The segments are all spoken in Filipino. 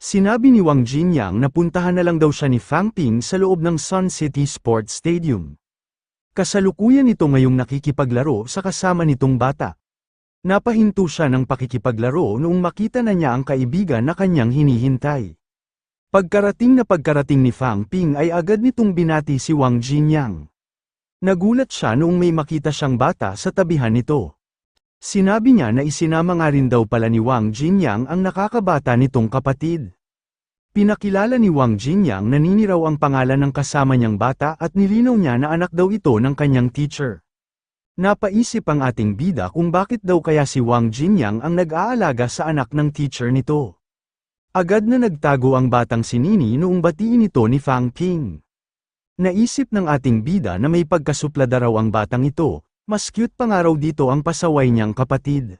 Sinabi ni Wang Jinyang na puntahan na lang daw siya ni Fang Ping sa loob ng Sun City Sports Stadium. Kasalukuyan ito ngayong nakikipaglaro sa kasama nitong bata. Napahinto siya ng pakikipaglaro noong makita na niya ang kaibigan na kanyang hinihintay. Pagkarating ni Fang Ping ay agad nitong binati si Wang Jinyang. Nagulat siya noong may makita siyang bata sa tabihan nito. Sinabi niya na isinama nga rin daw pala ni Wang Jinyang ang nakakabata nitong kapatid. Pinakilala ni Wang Jinyang na Nini raw ang pangalan ng kasama niyang bata at nilinaw niya na anak daw ito ng kanyang teacher. Napaisip ang ating bida kung bakit daw kaya si Wang Jinyang ang nag-aalaga sa anak ng teacher nito. Agad na nagtago ang batang si Nini noong batiin ito ni Fang Ping. Naisip ng ating bida na may pagkasuplada raw ang batang ito. Mas cute pa nga raw dito ang pasaway niyang kapatid.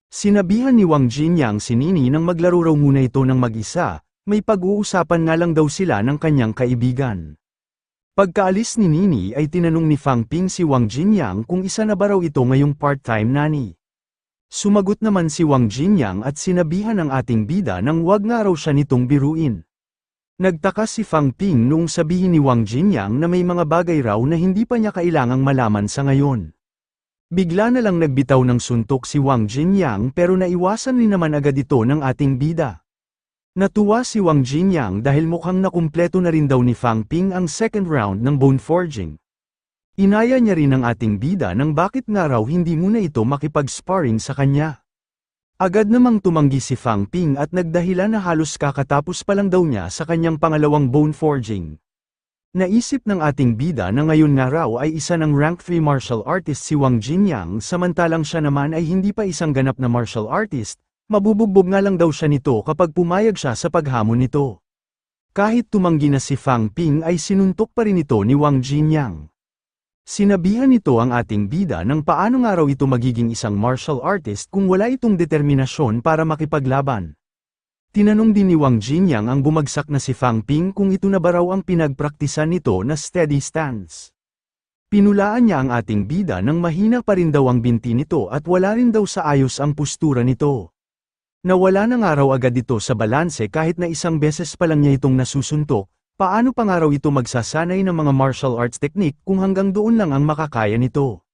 Sinabihan ni Wang Jinyang si Nini nang maglaro raw muna ito ng mag-isa, may pag-uusapan nga lang daw sila ng kanyang kaibigan. Pagkaalis ni Nini ay tinanong ni Fang Ping si Wang Jinyang kung isa na ba raw ito ngayong part-time nanny. Sumagot naman si Wang Jinyang at sinabihan ng ating bida nang wag nga raw siya nitong biruin. Nagtaka si Fang Ping noong sabihin ni Wang Jinyang na may mga bagay raw na hindi pa niya kailangang malaman sa ngayon. Bigla na lang nagbitaw ng suntok si Wang Jinyang pero naiwasan rin naman agad ito ng ating bida. Natuwa si Wang Jinyang dahil mukhang nakumpleto na rin daw ni Fang Ping ang second round ng bone forging. Inaya niya rin ang ating bida nang bakit nga raw hindi muna ito makipag-sparring sa kanya. Agad namang tumanggi si Fang Ping at nagdahilan na halos kakatapos pa lang daw niya sa kanyang pangalawang bone forging. Naisip ng ating bida na ngayon nga raw ay isa ng rank 3 martial artist si Wang Jinyang samantalang siya naman ay hindi pa isang ganap na martial artist, mabubugbog nga lang daw siya nito kapag pumayag siya sa paghamon nito. Kahit tumanggi na si Fang Ping ay sinuntok pa rin ito ni Wang Jinyang. Sinabihan nito ang ating bida ng paano nga raw ito magiging isang martial artist kung wala itong determinasyon para makipaglaban. Tinanong din ni Wang Jinyang ang bumagsak na si Fang Ping kung ito na ba raw ang pinagpraktisan nito na steady stance. Pinulaan niya ang ating bida nang mahina pa rin daw ang binti nito at wala rin daw sa ayos ang postura nito. Nawala na nga raw agad ito sa balanse kahit na isang beses pa lang niya itong nasusuntok. Paano pa nga raw ito magsasanay ng mga martial arts technique kung hanggang doon lang ang makakaya nito?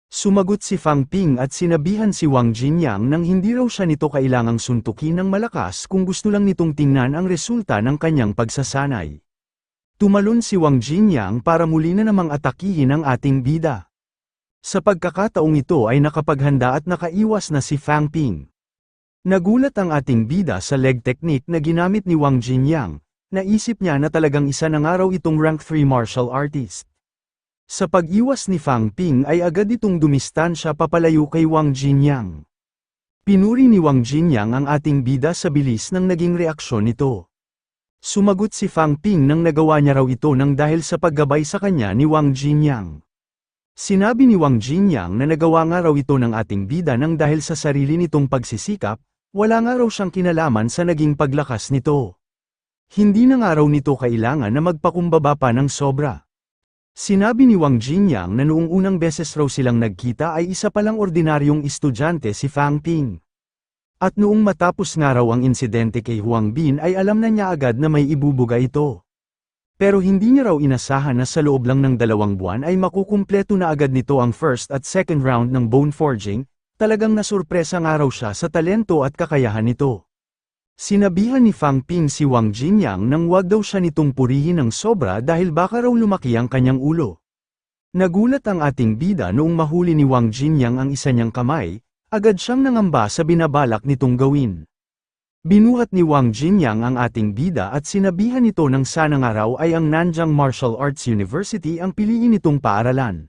Sumagot si Fang Ping at sinabihan si Wang Jinyang nang hindi raw siya nito kailangang suntukin ng malakas kung gusto lang nitong tingnan ang resulta ng kanyang pagsasanay. Tumalon si Wang Jinyang para muli na namang atakihin ang ating bida. Sa pagkakataong ito ay nakapaghanda at nakaiwas na si Fang Ping. Nagulat ang ating bida sa leg technique na ginamit ni Wang Jinyang. Naisip niya na talagang isa na nga raw itong rank 3 martial artist. Sa pag-iwas ni Fang Ping ay agad itong dumistansya papalayo kay Wang Jinyang. Pinuri ni Wang Jinyang ang ating bida sa bilis ng naging reaksyon nito. Sumagot si Fang Ping nang nagawa niya raw ito nang dahil sa paggabay sa kanya ni Wang Jinyang. Sinabi ni Wang Jinyang na nagawa nga raw ito ng ating bida nang dahil sa sarili nitong pagsisikap, wala nga raw siyang kinalaman sa naging paglakas nito. Hindi na nga raw nito kailangan na magpakumbaba pa ng sobra. Sinabi ni Wang Jinyang na noong unang beses raw silang nagkita ay isa palang ordinaryong estudyante si Fang Ping. At noong matapos nga raw ang insidente kay Huang Bin ay alam na niya agad na may ibubuga ito. Pero hindi niya raw inasahan na sa loob lang ng 2 buwan ay makukumpleto na agad nito ang first at second round ng bone forging, talagang nasurpresa nga raw siya sa talento at kakayahan nito. Sinabihan ni Fang Ping si Wang Jinyang nang wag daw siya nitong purihin ng sobra dahil baka raw lumaki ang kanyang ulo. Nagulat ang ating bida noong mahuli ni Wang Jinyang ang isa niyang kamay, agad siyang nangamba sa binabalak nitong gawin. Binuhat ni Wang Jinyang ang ating bida at sinabihan ito ng sana nga raw ay ang Nanjing Martial Arts University ang piliin nitong paaralan.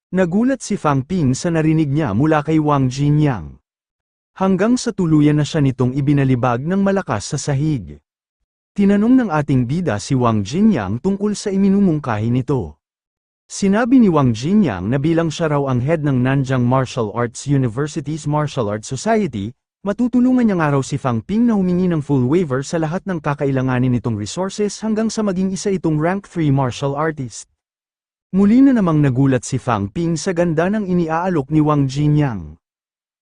Nagulat si Fang Ping sa narinig niya mula kay Wang Jinyang. Hanggang sa tuluyan na siya nitong ibinalibag ng malakas sa sahig. Tinanong ng ating bida si Wang Jinyang tungkol sa iminumungkahi nito. Sinabi ni Wang Jinyang na bilang siya raw ang head ng Nanjing Martial Arts University's Martial Arts Society, matutulungan niya nga raw si Fang Ping na humingi ng full waiver sa lahat ng kakailanganin nitong resources hanggang sa maging isa itong rank 3 martial artist. Muli na namang nagulat si Fang Ping sa ganda ng iniaalok ni Wang Jinyang.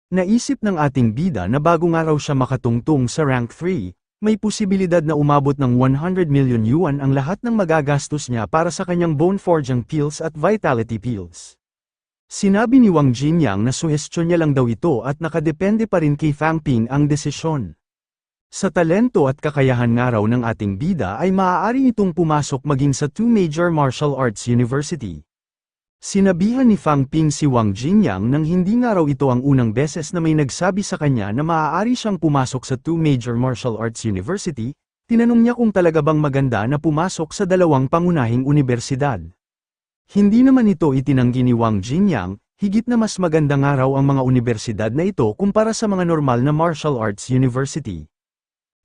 Naisip ng ating bida na bago nga raw siya makatungtong sa rank 3, May posibilidad na umabot ng 100 million yuan ang lahat ng magagastos niya para sa kanyang bone forging pills at vitality pills. Sinabi ni Wang Jinyang na suhestyon niya lang daw ito at nakadepende pa rin kay Fang Ping ang desisyon. Sa talento at kakayahan nga raw ng ating bida ay maaari itong pumasok maging sa two major martial arts university. Sinabihan ni Fang Ping si Wang Jinyang nang hindi nga raw ito ang unang beses na may nagsabi sa kanya na maaari siyang pumasok sa two major martial arts university, tinanong niya kung talaga bang maganda na pumasok sa dalawang pangunahing universidad. Hindi naman ito itinanggi ni Wang Jinyang, higit na mas maganda nga raw ang mga universidad na ito kumpara sa mga normal na martial arts university.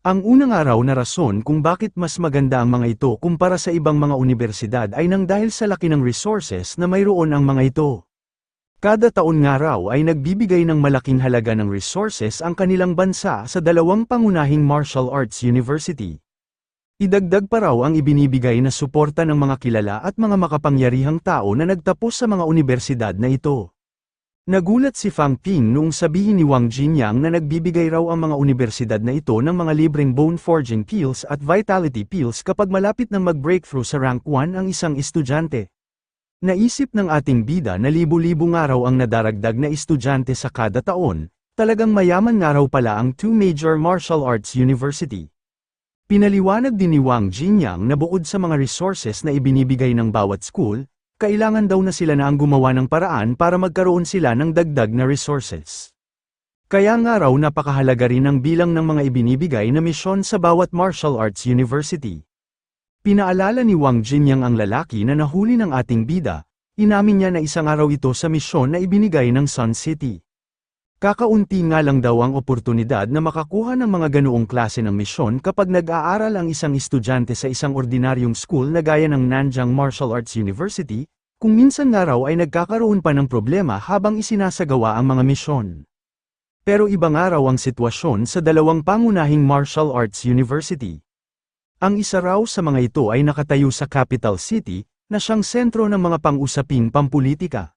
Ang unang araw na rason kung bakit mas maganda ang mga ito kumpara sa ibang mga universidad ay nang dahil sa laki ng resources na mayroon ang mga ito. Kada taon nga raw ay nagbibigay ng malaking halaga ng resources ang kanilang bansa sa dalawang pangunahing martial arts university. Idagdag pa raw ang ibinibigay na suporta ng mga kilala at mga makapangyarihang tao na nagtapos sa mga universidad na ito. Nagulat si Fang Ping noong sabihin ni Wang Jinyang na nagbibigay raw ang mga universidad na ito ng mga libreng bone forging pills at vitality pills kapag malapit nang mag-breakthrough sa rank 1 ang isang estudyante. Naisip ng ating bida na libo-libo nga raw ang nadaragdag na estudyante sa kada taon, talagang mayaman nga raw pala ang two major martial arts university. Pinaliwanag din ni Wang Jinyang na bukod sa mga resources na ibinibigay ng bawat school, kailangan daw na sila na ang gumawa ng paraan para magkaroon sila ng dagdag na resources. Kaya nga raw napakahalaga rin ang bilang ng mga ibinibigay na misyon sa bawat martial arts university. Pinaalala ni Wang Jinyang ang lalaki na nahuli ng ating bida, inamin niya na isang araw ito sa misyon na ibinigay ng Sun City. Kakaunti nga lang daw ang oportunidad na makakuha ng mga ganoong klase ng misyon kapag nag-aaral ang isang estudyante sa isang ordinaryong school na gaya ng Nanjing Martial Arts University, kung minsan nga raw ay nagkakaroon pa ng problema habang isinasagawa ang mga misyon. Pero iba nga raw ang sitwasyon sa dalawang pangunahing martial arts university. Ang isa raw sa mga ito ay nakatayo sa capital city, na siyang sentro ng mga pang-usaping pampulitika.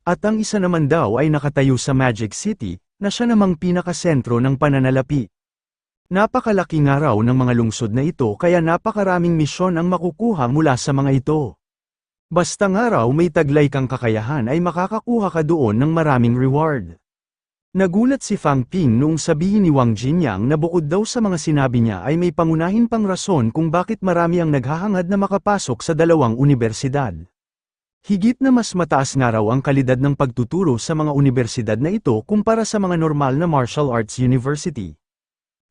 At ang isa naman daw ay nakatayo sa Magic City, na siya namang pinakasentro ng pananalapi. Napakalaki nga raw ng mga lungsod na ito kaya napakaraming misyon ang makukuha mula sa mga ito. Basta nga raw may taglay kang kakayahan ay makakakuha ka doon ng maraming reward. Nagulat si Fang Ping noong sabihin ni Wang Jinyang na bukod daw sa mga sinabi niya ay may pangunahin pang rason kung bakit marami ang naghahangad na makapasok sa dalawang universidad. Higit na mas mataas nga raw ang kalidad ng pagtuturo sa mga universidad na ito kumpara sa mga normal na martial arts university.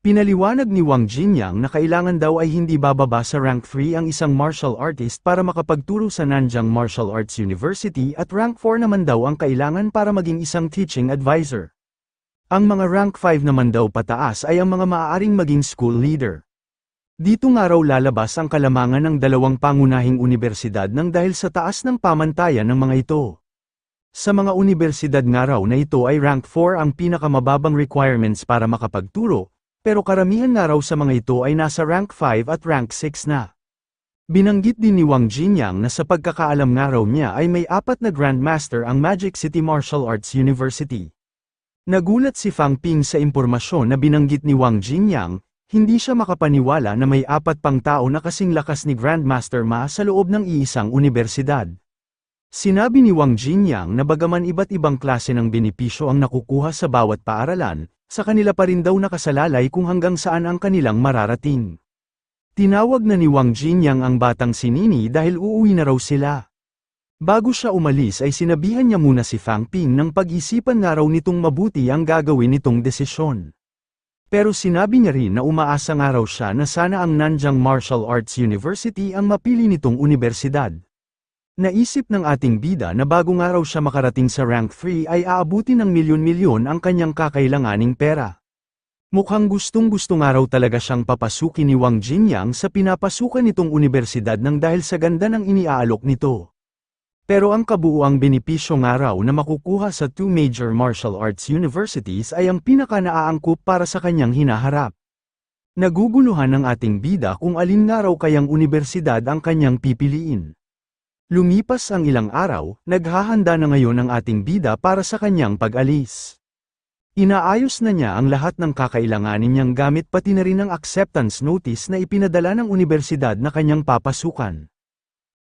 Pinaliwanag ni Wang Jinyang na kailangan daw ay hindi bababa sa rank 3 ang isang martial artist para makapagturo sa Nanjing Martial Arts University at rank 4 naman daw ang kailangan para maging isang teaching advisor. Ang mga rank 5 naman daw pataas ay ang mga maaaring maging school leader. Dito nga raw lalabas ang kalamangan ng dalawang pangunahing universidad nang dahil sa taas ng pamantayan ng mga ito. Sa mga universidad nga raw na ito ay rank 4 ang pinakamababang requirements para makapagturo, pero karamihan nga raw sa mga ito ay nasa rank 5 at rank 6 na. Binanggit din ni Wang Jinyang na sa pagkakaalam nga raw niya ay may 4 na Grandmaster ang Magic City Martial Arts University. Nagulat si Fang Ping sa impormasyon na binanggit ni Wang Jinyang. Hindi siya makapaniwala na may 4 pang tao na kasing lakas ni Grandmaster Ma sa loob ng iisang universidad. Sinabi ni Wang Jinyang na bagaman iba't ibang klase ng benepisyo ang nakukuha sa bawat paaralan, sa kanila pa rin daw nakasalalay kung hanggang saan ang kanilang mararating. Tinawag na ni Wang Jinyang ang batang si Nini dahil uuwi na raw sila. Bago siya umalis ay sinabihan niya muna si Fang Ping nang pag-isipan nga raw nitong mabuti ang gagawin nitong desisyon. Pero sinabi niya rin na umaasa nga raw siya na sana ang Nanjing Martial Arts University ang mapili nitong universidad. Naisip ng ating bida na bago nga raw siya makarating sa rank 3 ay aabuti ng milyon-milyon ang kanyang kakailanganing pera. Mukhang gustong-gusto nga raw talaga siyang papasukin ni Wang Jinyang sa pinapasukan nitong universidad nang dahil sa ganda ng iniaalok nito. Pero ang kabuuang benepisyo nga raw na makukuha sa two major martial arts universities ay ang pinaka-naaangkop para sa kanyang hinaharap. Naguguluhan ng ating bida kung alin nga raw kayang universidad ang kanyang pipiliin. Lumipas ang ilang araw, naghahanda na ngayon ang ating bida para sa kanyang pag-alis. Inaayos na niya ang lahat ng kakailanganin niyang gamit pati na rin ang acceptance notice na ipinadala ng universidad na kanyang papasukan.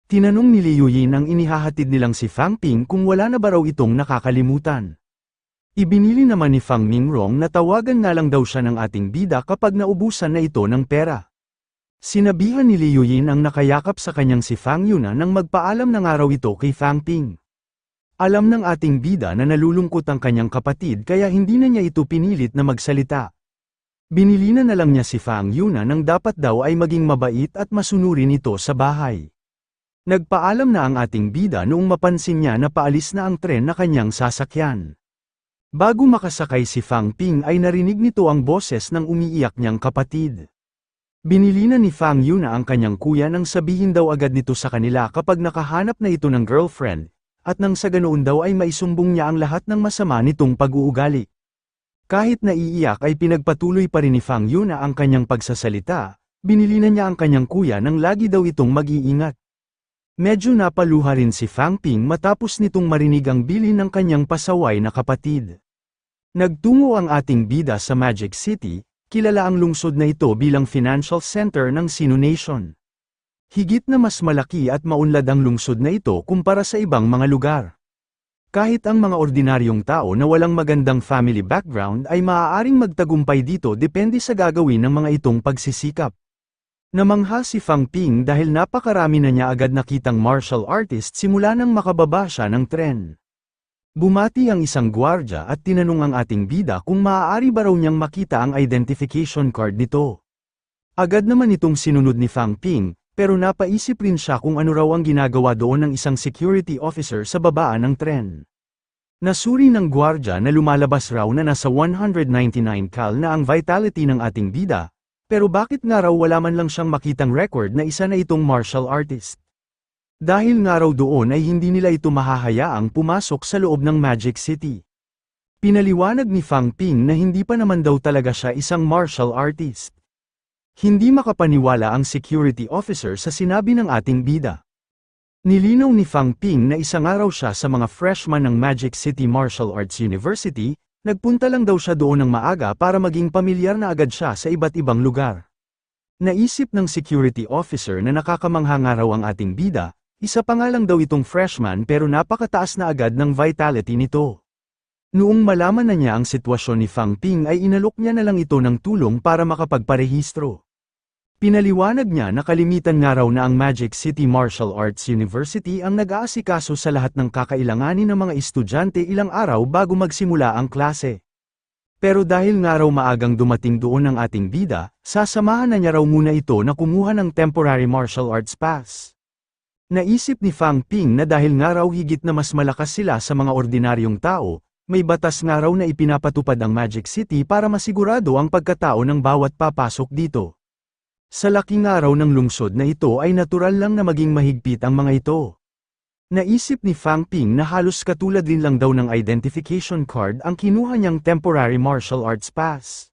Tinanong ni Liu Yin ang inihahatid nilang si Fang Ping kung wala na ba raw itong nakakalimutan. Ibinili naman ni Fang Mingrong na tawagan na lang daw siya ng ating bida kapag naubusan na ito ng pera. Sinabihan ni Liu Yin ang nakayakap sa kanyang si Fang Yuna nang magpaalam na nga raw ito kay Fang Ping. Alam ng ating bida na nalulungkot ang kanyang kapatid kaya hindi na niya ito pinilit na magsalita. Binili na lang niya si Fang Yuna nang dapat daw ay maging mabait at masunurin ito sa bahay. Nagpaalam na ang ating bida noong mapansin niya na paalis na ang tren na kanyang sasakyan. Bago makasakay si Fang Ping ay narinig nito ang boses ng umiiyak niyang kapatid. Binili na ni Fang Yuna ang kanyang kuya nang sabihin daw agad nito sa kanila kapag nakahanap na ito ng girlfriend, at nang sa ganoon daw ay maisumbong niya ang lahat ng masama nitong pag-uugali. Kahit naiiyak ay pinagpatuloy pa rin ni Fang Yuna ang kanyang pagsasalita, binili na niya ang kanyang kuya nang lagi daw itong mag-iingat. Medyo napaluha rin si Fang Ping matapos nitong marinig ang bilin ng kanyang pasaway na kapatid. Nagtungo ang ating bida sa Magic City, kilala ang lungsod na ito bilang financial center ng Sino Nation. Higit na mas malaki at maunlad ang lungsod na ito kumpara sa ibang mga lugar. Kahit ang mga ordinaryong tao na walang magandang family background ay maaaring magtagumpay dito depende sa gagawin ng mga itong pagsisikap. Namangha si Fang Ping dahil napakarami na niya agad nakitang martial artist simula nang makababa siya ng tren. Bumati ang isang gwardya at tinanong ang ating bida kung maaari ba raw niyang makita ang identification card nito. Agad naman itong sinunod ni Fang Ping, pero napaisip rin siya kung ano raw ang ginagawa doon ng isang security officer sa babaan ng tren. Nasuri ng gwardya na lumalabas raw na nasa 199 cal na ang vitality ng ating bida, pero bakit nga raw wala man lang siyang makitang record na isa na itong martial artist? Dahil nga raw doon ay hindi nila ito mahahayaang pumasok sa loob ng Magic City. Pinaliwanag ni Fang Ping na hindi pa naman daw talaga siya isang martial artist. Hindi makapaniwala ang security officer sa sinabi ng ating bida. Nilinaw ni Fang Ping na isang araw siya sa mga freshman ng Magic City Martial Arts University, nagpunta lang daw siya doon ng maaga para maging pamilyar na agad siya sa iba't ibang lugar. Naisip ng security officer na nakakamangha nga raw ang ating bida, isa pa nga lang daw itong freshman pero napakataas na agad ng vitality nito. Noong malaman na niya ang sitwasyon ni Fang Ping ay inalok niya na lang ito ng tulong para makapagparehistro. Pinaliwanag niya na kalimitan nga raw na ang Magic City Martial Arts University ang nag-aasikaso sa lahat ng kakailanganin ng mga estudyante ilang araw bago magsimula ang klase. Pero dahil nga raw maagang dumating doon ang ating bida, sasamahan na niya raw muna ito na kumuha ng temporary martial arts pass. Naisip ni Fang Ping na dahil nga raw higit na mas malakas sila sa mga ordinaryong tao, may batas nga raw na ipinapatupad ang Magic City para masigurado ang pagkatao ng bawat papasok dito. Sa laking araw ng lungsod na ito ay natural lang na maging mahigpit ang mga ito. Naisip ni Fang Ping na halos katulad din lang daw ng identification card ang kinuha niyang temporary martial arts pass.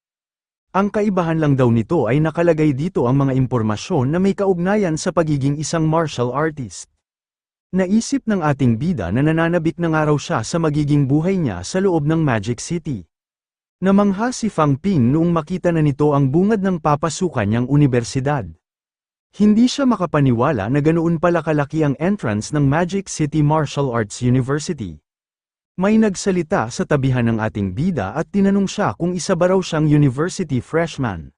Ang kaibahan lang daw nito ay nakalagay dito ang mga impormasyon na may kaugnayan sa pagiging isang martial artist. Naisip ng ating bida na nananabik na nga raw siya sa magiging buhay niya sa loob ng Magic City. Namangha si Fang Ping noong makita na nito ang bungad ng papasukan niyang universidad. Hindi siya makapaniwala na ganoon pala kalaki ang entrance ng Magic City Martial Arts University. May nagsalita sa tabihan ng ating bida at tinanong siya kung isa ba raw siyang university freshman.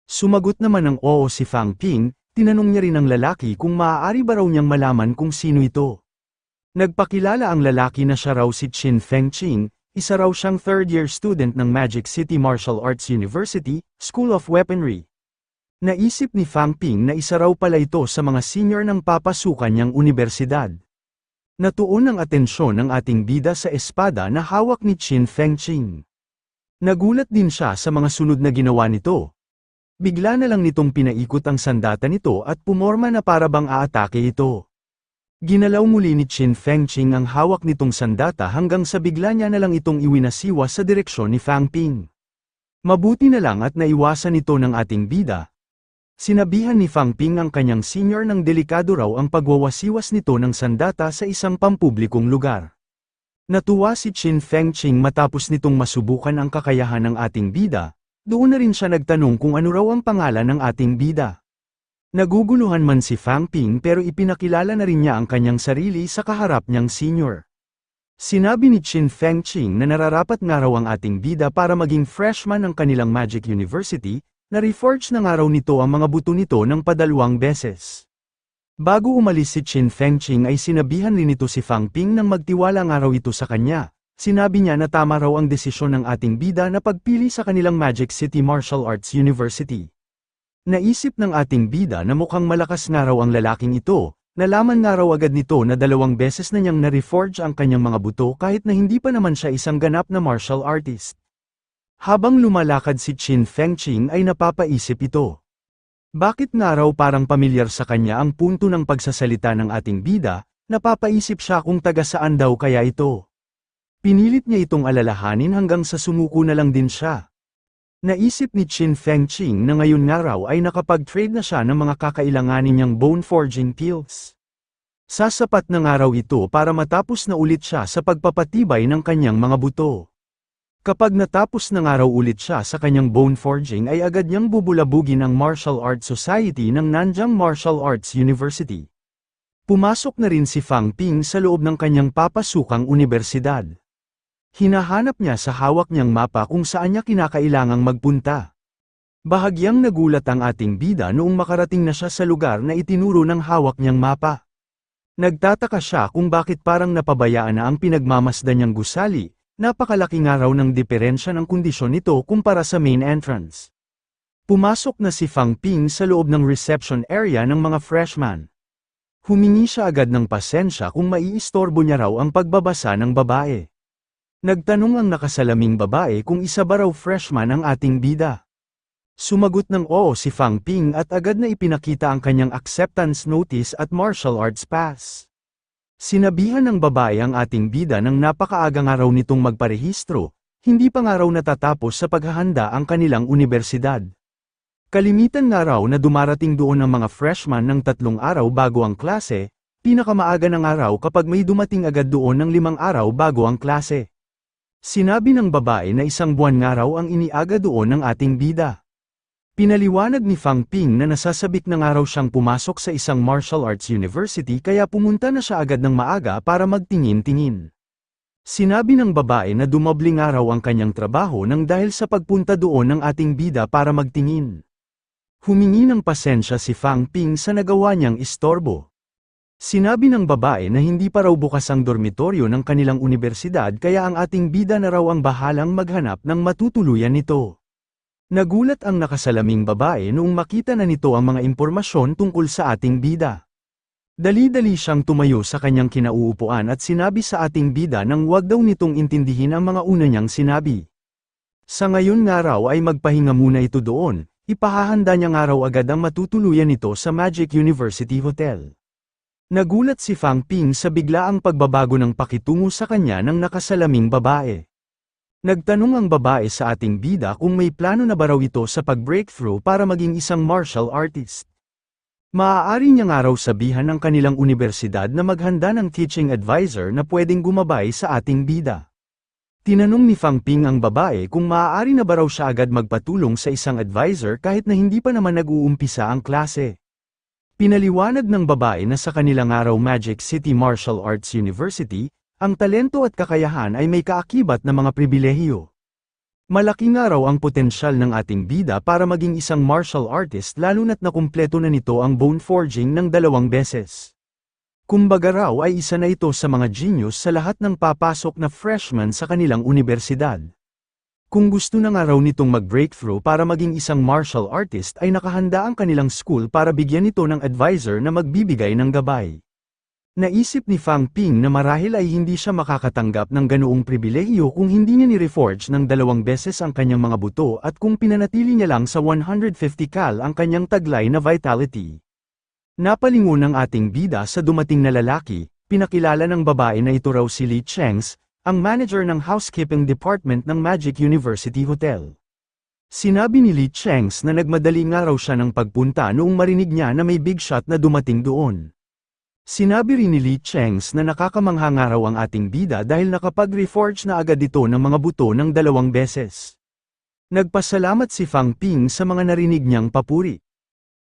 Sumagot naman ng oo si Fang Ping, tinanong niya rin ang lalaki kung maaari ba raw niyang malaman kung sino ito. Nagpakilala ang lalaki na siya raw si Qin Fengqing, isa raw siyang third-year student ng Magic City Martial Arts University, School of Weaponry. Naisip ni Fang Ping na isa raw pala ito sa mga senior ng papasukan niyang universidad. Natuon ang atensyon ng ating bida sa espada na hawak ni Qin Fengqing. Nagulat din siya sa mga sunod na ginawa nito. Bigla na lang nitong pinaikot ang sandata nito at pumorma na para bang aatake ito. Ginalaw muli ni Qin Fengqing ang hawak nitong sandata hanggang sa bigla niya na lang itong iwinasiwa sa direksyon ni Fang Ping. Mabuti na lang at naiwasan ito ng ating bida. Sinabihan ni Fang Ping ang kanyang senior ng delikado raw ang pagwawasiwas nito ng sandata sa isang pampublikong lugar. Natuwa si Qin Fengqing matapos nitong masubukan ang kakayahan ng ating bida, doon na rin siya nagtanong kung ano raw ang pangalan ng ating bida. Naguguluhan man si Fang Ping pero ipinakilala na rin niya ang kanyang sarili sa kaharap niyang senior. Sinabi ni Qin Fengqing na nararapat nga raw ang ating bida para maging freshman ng kanilang Magic University, na reforge na nga raw nito ang mga buto nito ng padalawang beses. Bago umalis si Qin Fengqing ay sinabihan rin ito si Fang Ping nang magtiwala nga raw ito sa kanya. Sinabi niya na tama raw ang desisyon ng ating bida na pagpili sa kanilang Magic City Martial Arts University. Naisip ng ating bida na mukhang malakas nga raw ang lalaking ito, nalaman nga raw agad nito na 2 beses na niyang na-reforge ang kanyang mga buto kahit na hindi pa naman siya isang ganap na martial artist. Habang lumalakad si Qin Fengqing ay napapaisip ito. Bakit nga raw parang pamilyar sa kanya ang punto ng pagsasalita ng ating bida, napapaisip siya kung taga saan daw kaya ito. Pinilit niya itong alalahanin hanggang sa sumuko na lang din siya. Naisip ni Qin Fengqing na ngayon nga raw ay nakapag-trade na siya ng mga kakailanganin niyang bone forging pills. Sasapat na nga raw ito para matapos na ulit siya sa pagpapatibay ng kanyang mga buto. Kapag natapos na nga raw ulit siya sa kanyang bone forging ay agad niyang bubulabugin ang Martial Arts Society ng Nanjing Martial Arts University. Pumasok na rin si Fang Ping sa loob ng kanyang papasukang universidad. Hinahanap niya sa hawak niyang mapa kung saan niya kinakailangang magpunta. Bahagyang nagulat ang ating bida noong makarating na siya sa lugar na itinuro ng hawak niyang mapa. Nagtataka siya kung bakit parang napabayaan na ang pinagmamasdan niyang gusali, napakalaki nga raw ng diferensya ng kondisyon nito kumpara sa main entrance. Pumasok na si Fang Ping sa loob ng reception area ng mga freshman. Humingi siya agad ng pasensya kung maiistorbo niya raw ang pagbabasa ng babae. Nagtanong ang nakasalaming babae kung isa ba raw freshman ang ating bida. Sumagot ng oo si Fang Ping at agad na ipinakita ang kanyang acceptance notice at martial arts pass. Sinabihan ng babae ang ating bida nang napakaaga nga raw nitong magparehistro, hindi pa nga raw natatapos sa paghahanda ang kanilang universidad. Kalimitan nga raw na dumarating doon ang mga freshman ng 3 araw bago ang klase, pinakamaaga na nga raw kapag may dumating agad doon ng 5 araw bago ang klase. Sinabi ng babae na 1 buwan nga raw ang iniaga doon ng ating bida. Pinaliwanag ni Fang Ping na nasasabik na nga raw siyang pumasok sa isang martial arts university kaya pumunta na siya agad ng maaga para magtingin-tingin. Sinabi ng babae na dumabli nga raw ang kanyang trabaho nang dahil sa pagpunta doon ng ating bida para magtingin. Humingi ng pasensya si Fang Ping sa nagawa niyang istorbo. Sinabi ng babae na hindi pa raw bukas ang dormitoryo ng kanilang universidad kaya ang ating bida na raw ang bahalang maghanap ng matutuluyan nito. Nagulat ang nakasalaming babae noong makita na nito ang mga impormasyon tungkol sa ating bida. Dali-dali siyang tumayo sa kanyang kinauupuan at sinabi sa ating bida nang wag daw nitong intindihin ang mga una niyang sinabi. Sa ngayon nga raw ay magpahinga muna ito doon, ipahahanda niya nga raw agad ang matutuluyan nito sa Magic University Hotel. Nagulat si Fang Ping sa biglaang pagbabago ng pakitungo sa kanya ng nakasalaming babae. Nagtanong ang babae sa ating bida kung may plano na ba raw ito sa pag-breakthrough para maging isang martial artist. Maaari niya nga raw sabihan ng kanilang universidad na maghanda ng teaching advisor na pwedeng gumabay sa ating bida. Tinanong ni Fang Ping ang babae kung maaari na ba raw siya agad magpatulong sa isang advisor kahit na hindi pa naman nag-uumpisa ang klase. Pinaliwanag ng babae na sa kanilang araw Magic City Martial Arts University, ang talento at kakayahan ay may kaakibat na mga pribilehiyo. Malaki nga raw ang potensyal ng ating bida para maging isang martial artist lalo na't nakumpleto na nito ang bone forging ng 2 beses. Kumbaga raw ay isa na ito sa mga genius sa lahat ng papasok na freshman sa kanilang universidad. Kung gusto na nga raw nitong mag-breakthrough para maging isang martial artist ay nakahanda ang kanilang school para bigyan ito ng advisor na magbibigay ng gabay. Naisip ni Fang Ping na marahil ay hindi siya makakatanggap ng ganoong pribilehiyo kung hindi niya ni-reforge ng 2 beses ang kanyang mga buto at kung pinanatili niya lang sa 150 cal ang kanyang taglay na vitality. Napalingon ang ating bida sa dumating na lalaki, pinakilala ng babae na ito raw si Li Chengs, ang manager ng housekeeping department ng Magic University Hotel. Sinabi ni Li Chengs na nagmadali nga raw siya ng pagpunta noong marinig niya na may big shot na dumating doon. Sinabi rin ni Li Chengs na nakakamangha nga raw ang ating bida dahil nakapag-reforge na agad ito ng mga buto ng 2 beses. Nagpasalamat si Fang Ping sa mga narinig niyang papuri.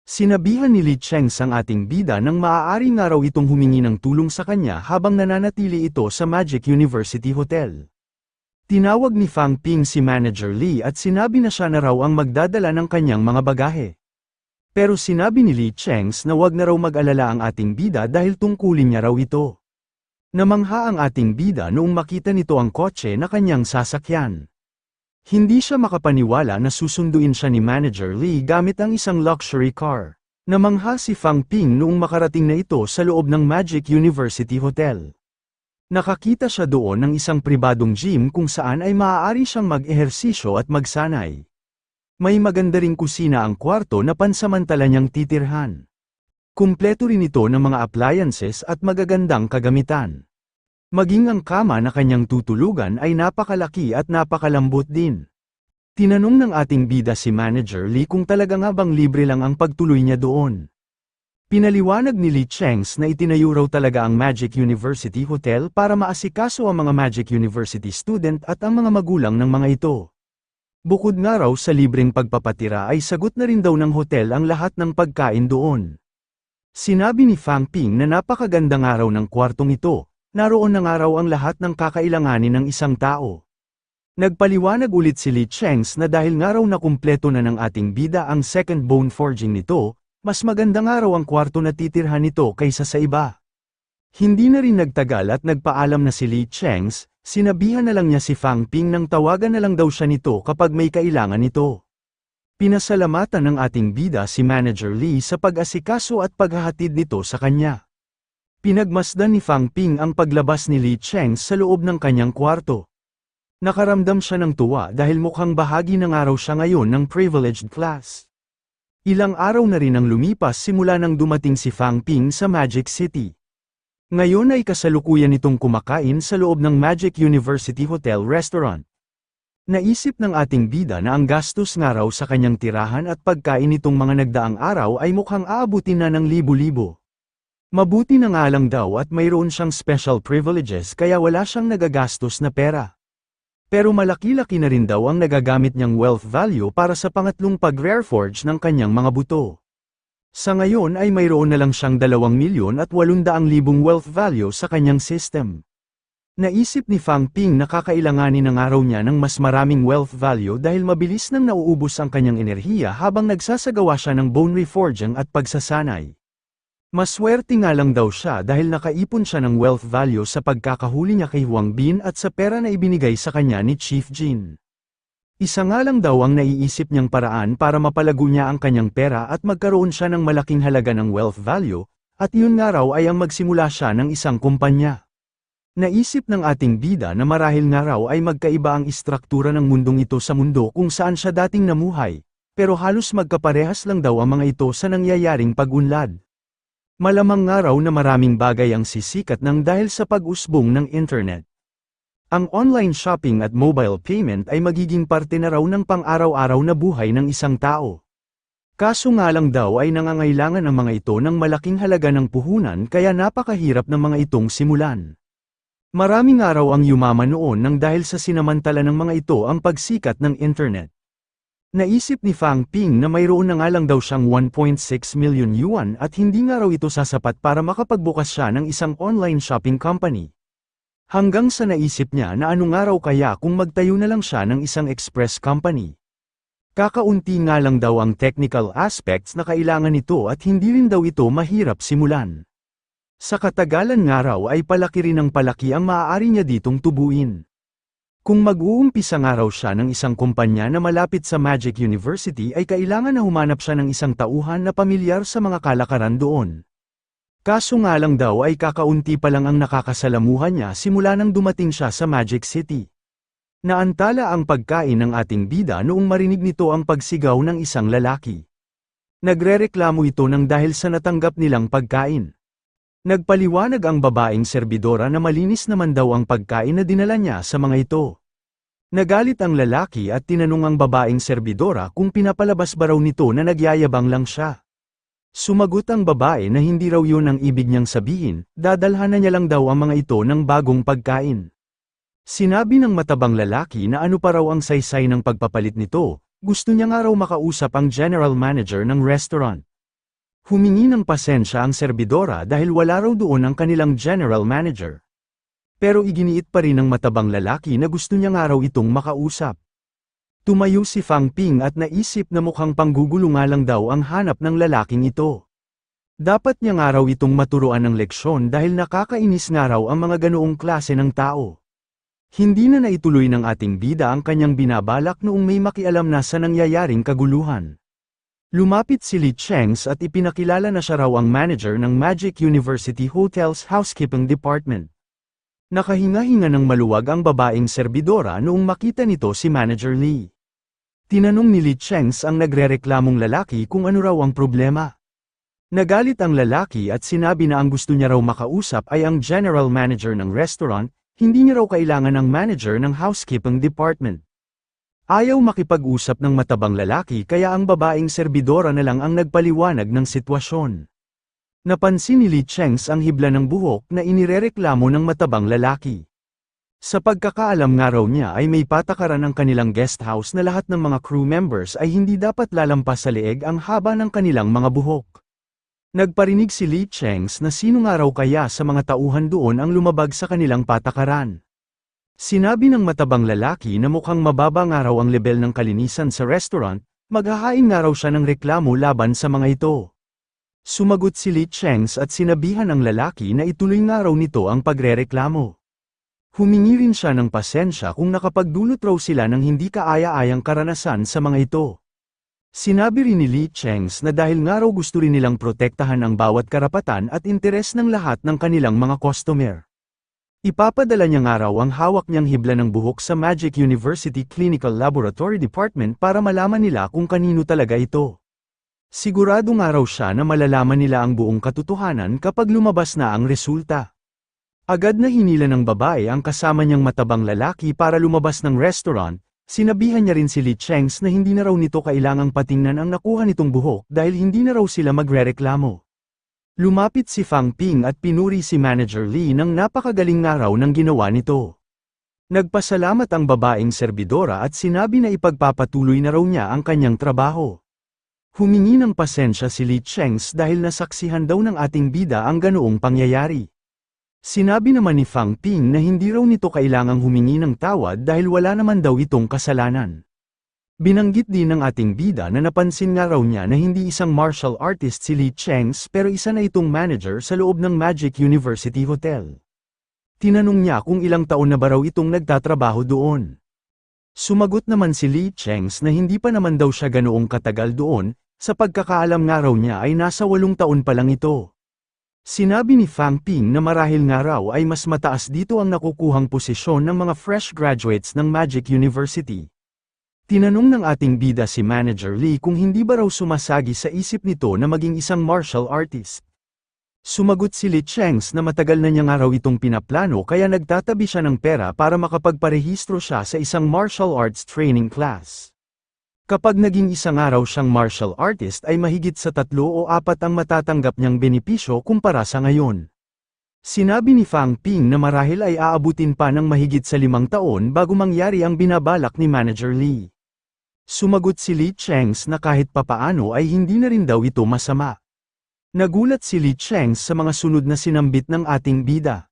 Sinabihan ni Li Chengs ang ating bida nang maaari nga raw itong humingi ng tulong sa kanya habang nananatili ito sa Magic University Hotel. Tinawag ni Fang Ping si Manager Li at sinabi na siya na raw ang magdadala ng kanyang mga bagahe. Pero sinabi ni Li Chengs na wag na raw mag-alala ang ating bida dahil tungkulin niya raw ito. Namangha ang ating bida noong makita nito ang kotse na kanyang sasakyan. Hindi siya makapaniwala na susunduin siya ni Manager Li gamit ang isang luxury car. Namangha si Fang Ping noong makarating na ito sa loob ng Magic University Hotel. Nakakita siya doon ng isang pribadong gym kung saan ay maaari siyang mag-ehersisyo at magsanay. May maganda ring kusina ang kwarto na pansamantala niyang titirhan. Kumpleto rin ito ng mga appliances at magagandang kagamitan. Maging ang kama na kanyang tutulugan ay napakalaki at napakalambot din. Tinanong ng ating bida si Manager Li kung talaga nga bang libre lang ang pagtuloy niya doon. Pinaliwanag ni Li Chengs na itinayo raw talaga ang Magic University Hotel para maasikaso ang mga Magic University student at ang mga magulang ng mga ito. Bukod nga raw sa libreng pagpapatira ay sagot na rin daw ng hotel ang lahat ng pagkain doon. Sinabi ni Fang Ping na napakaganda nga raw ng kwartong ito, naroon na nga raw ang lahat ng kakailanganin ng isang tao. Nagpaliwanag ulit si Li Chengs na dahil nga raw nakumpleto na ng ating bida ang second bone forging nito, mas maganda nga raw ang kwarto na titirhan nito kaysa sa iba. Hindi na rin nagtagal at nagpaalam na si Li Chengs. Sinabihan na lang niya si Fang Ping nang tawagan na lang daw siya nito kapag may kailangan nito. Pinasalamatan ng ating bida si Manager Li sa pag-asikaso at paghahatid nito sa kanya. Pinagmasdan ni Fang Ping ang paglabas ni Li Chengs sa loob ng kanyang kwarto. Nakaramdam siya ng tuwa dahil mukhang bahagi ng araw siya ngayon ng privileged class. Ilang araw na rin ang lumipas simula nang dumating si Fang Ping sa Magic City. Ngayon ay kasalukuyan itong kumakain sa loob ng Magic University Hotel Restaurant. Naisip ng ating bida na ang gastos nga raw sa kanyang tirahan at pagkain nitong mga nagdaang araw ay mukhang aabutin na ng libo-libo. Mabuti na nga lang daw at mayroon siyang special privileges kaya wala siyang nagagastos na pera. Pero malaki-laki na rin daw ang nagagamit niyang wealth value para sa pangatlong pag-reforge ng kanyang mga buto. Sa ngayon ay mayroon na lang siyang 2,800,000 wealth value sa kanyang system. Naisip ni Fang Ping na kakailanganin ng araw niya ng mas maraming wealth value dahil mabilis nang nauubos ang kanyang enerhiya habang nagsasagawa siya ng bone reforging at pagsasanay. Maswerte nga lang daw siya dahil nakaipon siya ng wealth value sa pagkakahuli niya kay Huang Bin at sa pera na ibinigay sa kanya ni Chief Jin. Isa nga lang daw ang naiisip niyang paraan para mapalago niya ang kanyang pera at magkaroon siya ng malaking halaga ng wealth value, at yun nga raw ay ang magsimula siya ng isang kumpanya. Naisip ng ating bida na marahil nga raw ay magkaiba ang istruktura ng mundong ito sa mundo kung saan siya dating namuhay, pero halos magkaparehas lang daw ang mga ito sa nangyayaring pag-unlad. Malamang nga raw na maraming bagay ang sisikat ng dahil sa pag-usbong ng internet. Ang online shopping at mobile payment ay magiging parte na raw ng pang-araw-araw na buhay ng isang tao. Kaso nga lang daw ay nangangailangan ang mga ito ng malaking halaga ng puhunan kaya napakahirap ng mga itong simulan. Maraming araw ang yumaman noon nang dahil sa sinamantala ng mga ito ang pagsikat ng internet. Naisip ni Fang Ping na mayroon na nga lang daw siyang 1.6 million yuan at hindi nga raw ito sasapat para makapagbukas siya ng isang online shopping company. Hanggang sa naisip niya na ano nga raw kaya kung magtayo na lang siya ng isang express company. Kakaunti nga lang daw ang technical aspects na kailangan nito at hindi rin daw ito mahirap simulan. Sa katagalan nga raw ay palaki rin ng palaki ang maaari niya ditong tubuin. Kung mag-uumpisa nga raw siya ng isang kumpanya na malapit sa Magic University ay kailangan na humanap siya ng isang tauhan na pamilyar sa mga kalakaran doon. Kaso nga lang daw ay kakaunti pa lang ang nakakasalamuhan niya simula nang dumating siya sa Magic City. Naantala ang pagkain ng ating bida noong marinig nito ang pagsigaw ng isang lalaki. Nagrereklamo ito nang dahil sa natanggap nilang pagkain. Nagpaliwanag ang babaeng serbidora na malinis naman daw ang pagkain na dinala niya sa mga ito. Nagalit ang lalaki at tinanong ang babaeng serbidora kung pinapalabas ba raw nito na nagyayabang lang siya. Sumagot ang babae na hindi raw yun ang ibig niyang sabihin, dadalhan na niya lang daw ang mga ito ng bagong pagkain. Sinabi ng matabang lalaki na ano pa raw ang saysay ng pagpapalit nito, gusto niya nga raw makausap ang general manager ng restaurant. Humingi ng pasensya ang serbidora dahil wala raw doon ang kanilang general manager. Pero iginiit pa rin ng matabang lalaki na gusto niya nga raw itong makausap. Tumayo si Fang Ping at naisip na mukhang panggugulo nga lang daw ang hanap ng lalaking ito. Dapat niya nga raw itong maturuan ng leksyon dahil nakakainis nga raw ang mga ganoong klase ng tao. Hindi na naituloy ng ating bida ang kanyang binabalak noong may makialam na sa nangyayaring kaguluhan. Lumapit si Li Chengs at ipinakilala na siya raw ang manager ng Magic University Hotel's Housekeeping Department. Nakahinga-hinga ng maluwag ang babaeng serbidora noong makita nito si Manager Li. Tinanong ni Li Chengs ang nagrereklamong lalaki kung ano raw ang problema. Nagalit ang lalaki at sinabi na ang gusto niya raw makausap ay ang general manager ng restaurant, hindi niya raw kailangan ng manager ng housekeeping department. Ayaw makipag-usap ng matabang lalaki kaya ang babaeng serbidora na lang ang nagpaliwanag ng sitwasyon. Napansin ni Li Chengs ang hibla ng buhok na inirereklamo ng matabang lalaki. Sa pagkakaalam nga raw niya ay may patakaran ang kanilang guest house na lahat ng mga crew members ay hindi dapat lalampas sa leeg ang haba ng kanilang mga buhok. Nagparinig si Li Chengs na sino nga raw kaya sa mga tauhan doon ang lumabag sa kanilang patakaran. Sinabi ng matabang lalaki na mukhang mababa nga raw ang lebel ng kalinisan sa restaurant, maghahain nga raw siya ng reklamo laban sa mga ito. Sumagot si Li Chengs at sinabihan ang lalaki na ituloy nga raw nito ang pagrereklamo. Humingi rin siya ng pasensya kung nakapagdulot raw sila ng hindi kaaya-ayang karanasan sa mga ito. Sinabi rin ni Li Chengs na dahil nga raw gusto rin nilang protektahan ang bawat karapatan at interes ng lahat ng kanilang mga customer. Ipapadala niya nga raw ang hawak niyang hibla ng buhok sa Magic University Clinical Laboratory Department para malaman nila kung kanino talaga ito. Sigurado nga raw siya na malalaman nila ang buong katotohanan kapag lumabas na ang resulta. Agad na hinila ng babae ang kasama niyang matabang lalaki para lumabas ng restaurant. Sinabihan niya rin si Li Chengs na hindi na raw nito kailangang patingnan ang nakuha nitong buhok dahil hindi na raw sila magrereklamo. Lumapit si Fang Ping at pinuri si Manager Li nang napakagaling nga raw ng ginawa nito. Nagpasalamat ang babaeng serbidora at sinabi na ipagpapatuloy na raw niya ang kanyang trabaho. Humingi ng pasensya si Li Chengs dahil nasaksihan daw ng ating bida ang ganoong pangyayari. Sinabi naman ni Fang Ping na hindi raw nito kailangang humingi ng tawad dahil wala naman daw itong kasalanan. Binanggit din ng ating bida na napansin nga raw niya na hindi isang martial artist si Li Chengs pero isa na itong manager sa loob ng Magic University Hotel. Tinanong niya kung ilang taon na ba raw itong nagtatrabaho doon. Sumagot naman si Li Chengs na hindi pa naman daw siya ganoong katagal doon, sa pagkakaalam nga raw niya ay nasa 8 taon pa lang ito. Sinabi ni Fang Ping na marahil nga raw ay mas mataas dito ang nakukuhang posisyon ng mga fresh graduates ng Magic University. Tinanong ng ating bida si Manager Li kung hindi ba raw sumasagi sa isip nito na maging isang martial artist. Sumagot si Li Chengs na matagal na niya nga raw itong pinaplano kaya nagtatabi siya ng pera para makapagparehistro siya sa isang martial arts training class. Kapag naging isang araw siyang martial artist ay mahigit sa 3 o 4 ang matatanggap niyang benepisyo kumpara sa ngayon. Sinabi ni Fang Ping na marahil ay aabutin pa ng mahigit sa 5 taon bago mangyari ang binabalak ni Manager Li. Sumagot si Li Chengs na kahit papaano ay hindi na rin daw ito masama. Nagulat si Li Chengs sa mga sunod na sinambit ng ating bida.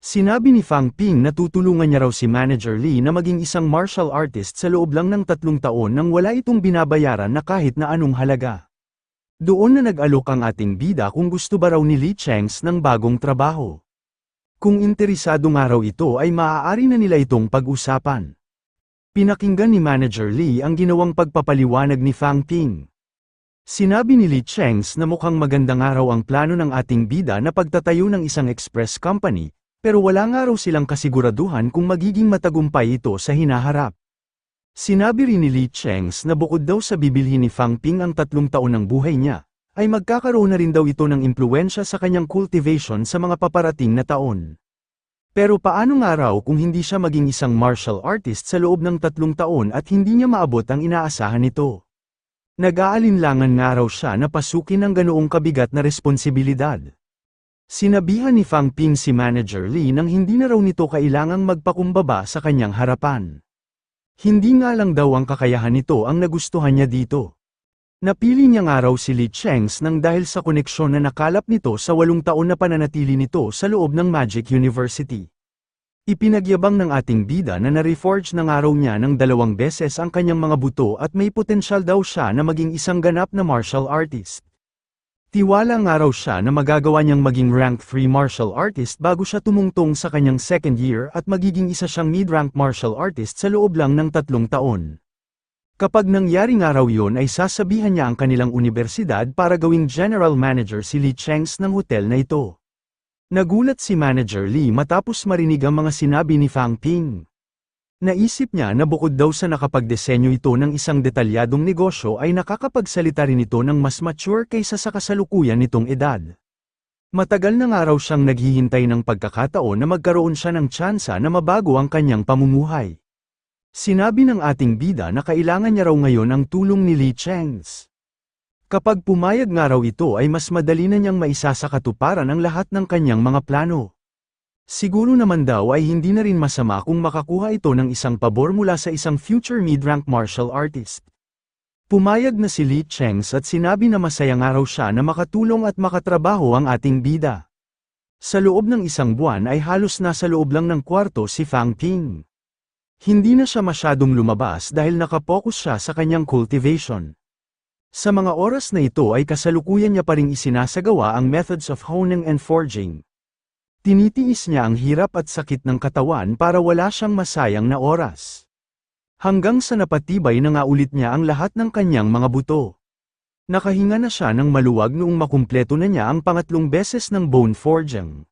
Sinabi ni Fang Ping na tutulungan niya raw si Manager Li na maging isang martial artist sa loob lang ng 3 taon nang wala itong binabayaran na kahit na anong halaga. Doon na nag-alok ang ating bida kung gusto ba raw ni Li Chengs ng bagong trabaho. Kung interesado nga raw ito ay maaari na nila itong pag-usapan. Pinakinggan ni Manager Li ang ginawang pagpapaliwanag ni Fang Ping. Sinabi ni Li Chengs na mukhang maganda nga raw ang plano ng ating bida na pagtatayo ng isang express company, pero wala nga raw silang kasiguraduhan kung magiging matagumpay ito sa hinaharap. Sinabi rin ni Li Chengs na bukod daw sa bibilhin ni Fang Ping ang 3 taon ng buhay niya, ay magkakaroon na rin daw ito ng impluwensya sa kanyang cultivation sa mga paparating na taon. Pero paano nga raw kung hindi siya maging isang martial artist sa loob ng 3 taon at hindi niya maabot ang inaasahan nito? Nag-aalinlangan nga raw siya na pasukin ang ganoong kabigat na responsibilidad. Sinabihan ni Fang Ping si Manager Lee nang hindi na raw nito kailangang magpakumbaba sa kanyang harapan. Hindi nga lang daw ang kakayahan nito ang nagustuhan niya dito. Napili niya nga raw si Li Chengs nang dahil sa koneksyon na nakalap nito sa 8 taon na pananatili nito sa loob ng Magic University. Ipinagyabang ng ating bida na na-reforge ng araw niya ng 2 beses ang kanyang mga buto at may potensyal daw siya na maging isang ganap na martial artist. Tiwala nga raw siya na magagawa niyang maging rank 3 martial artist bago siya tumungtong sa kanyang second year at magiging isa siyang mid-rank martial artist sa loob lang ng 3 taon. Kapag nangyari nga raw yun ay sasabihan niya ang kanilang universidad para gawing general manager si Li Chengs ng hotel na ito. Nagulat si Manager Lee matapos marinig ang mga sinabi ni Fang Ping. Naisip niya na bukod daw sa nakapagdesenyo ito ng isang detalyadong negosyo ay nakakapagsalita rin ito ng mas mature kaysa sa kasalukuyan nitong edad. Matagal na nga raw siyang naghihintay ng pagkakataon na magkaroon siya ng tsansa na mabago ang kanyang pamumuhay. Sinabi ng ating bida na kailangan niya raw ngayon ang tulong ni Li Chengs. Kapag pumayag nga raw ito ay mas madali na niyang maisasakatuparan ang lahat ng kanyang mga plano. Siguro naman daw ay hindi na rin masama kung makakuha ito ng isang pabor mula sa isang future mid-rank martial artist. Pumayag na si Li Chengs at sinabi na masaya nga raw siya na makatulong at makatrabaho ang ating bida. Sa loob ng 1 buwan ay halos nasa loob lang ng kwarto si Fang Ping. Hindi na siya masyadong lumabas dahil nakapokus siya sa kanyang cultivation. Sa mga oras na ito ay kasalukuyan niya pa ring isinasagawa ang methods of honing and forging. Tinitiis niya ang hirap at sakit ng katawan para wala siyang masayang na oras. Hanggang sa napatibay na nga ulit niya ang lahat ng kanyang mga buto. Nakahinga na siya ng maluwag noong makumpleto na niya ang 3 beses ng bone forging.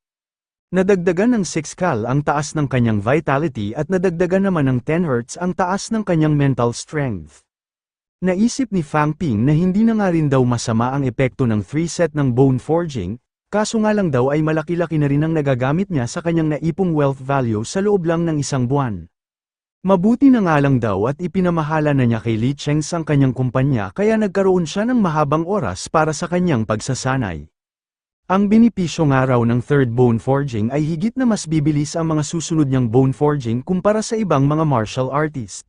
Nadagdagan ng 6 cal ang taas ng kanyang vitality at nadagdagan naman ng 10 hertz ang taas ng kanyang mental strength. Naisip ni Fang Ping na hindi na nga rin daw masama ang epekto ng 3 set ng bone forging, kaso nga lang daw ay malaki-laki na rin ang nagagamit niya sa kanyang naipong wealth value sa loob lang ng 1 buwan. Mabuti na nga lang daw at ipinamahala na niya kay Li Chengs ang kanyang kumpanya kaya nagkaroon siya ng mahabang oras para sa kanyang pagsasanay. Ang benepisyo nga raw ng 3rd bone forging ay higit na mas bibilis ang mga susunod niyang bone forging kumpara sa ibang mga martial artist.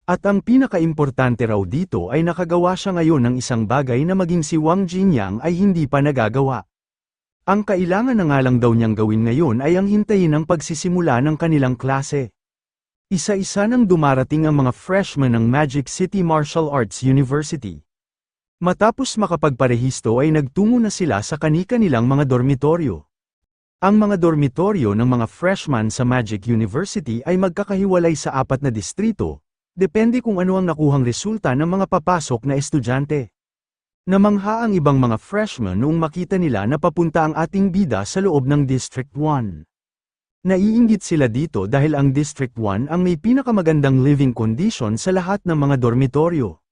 At ang pinakaimportante raw dito ay nakagawa siya ngayon ng isang bagay na maging si Wang Jinyang ay hindi pa nagagawa. Ang kailangan na nga lang daw niyang gawin ngayon ay ang hintayin ang pagsisimula ng kanilang klase. Isa-isa nang dumarating ang mga freshmen ng Magic City Martial Arts University. Matapos makapagparehisto ay nagtungo na sila sa kani-kanilang mga dormitoryo. Ang mga dormitoryo ng mga freshmen sa Magic University ay magkakahiwalay sa 4 na distrito, depende kung ano ang nakuhang resulta ng mga papasok na estudyante. Namangha ang ibang mga freshmen noong makita nila na papunta ang ating bida sa loob ng District 1. Naiinggit sila dito dahil ang District 1 ang may pinakamagandang living condition sa lahat ng mga dormitoryo.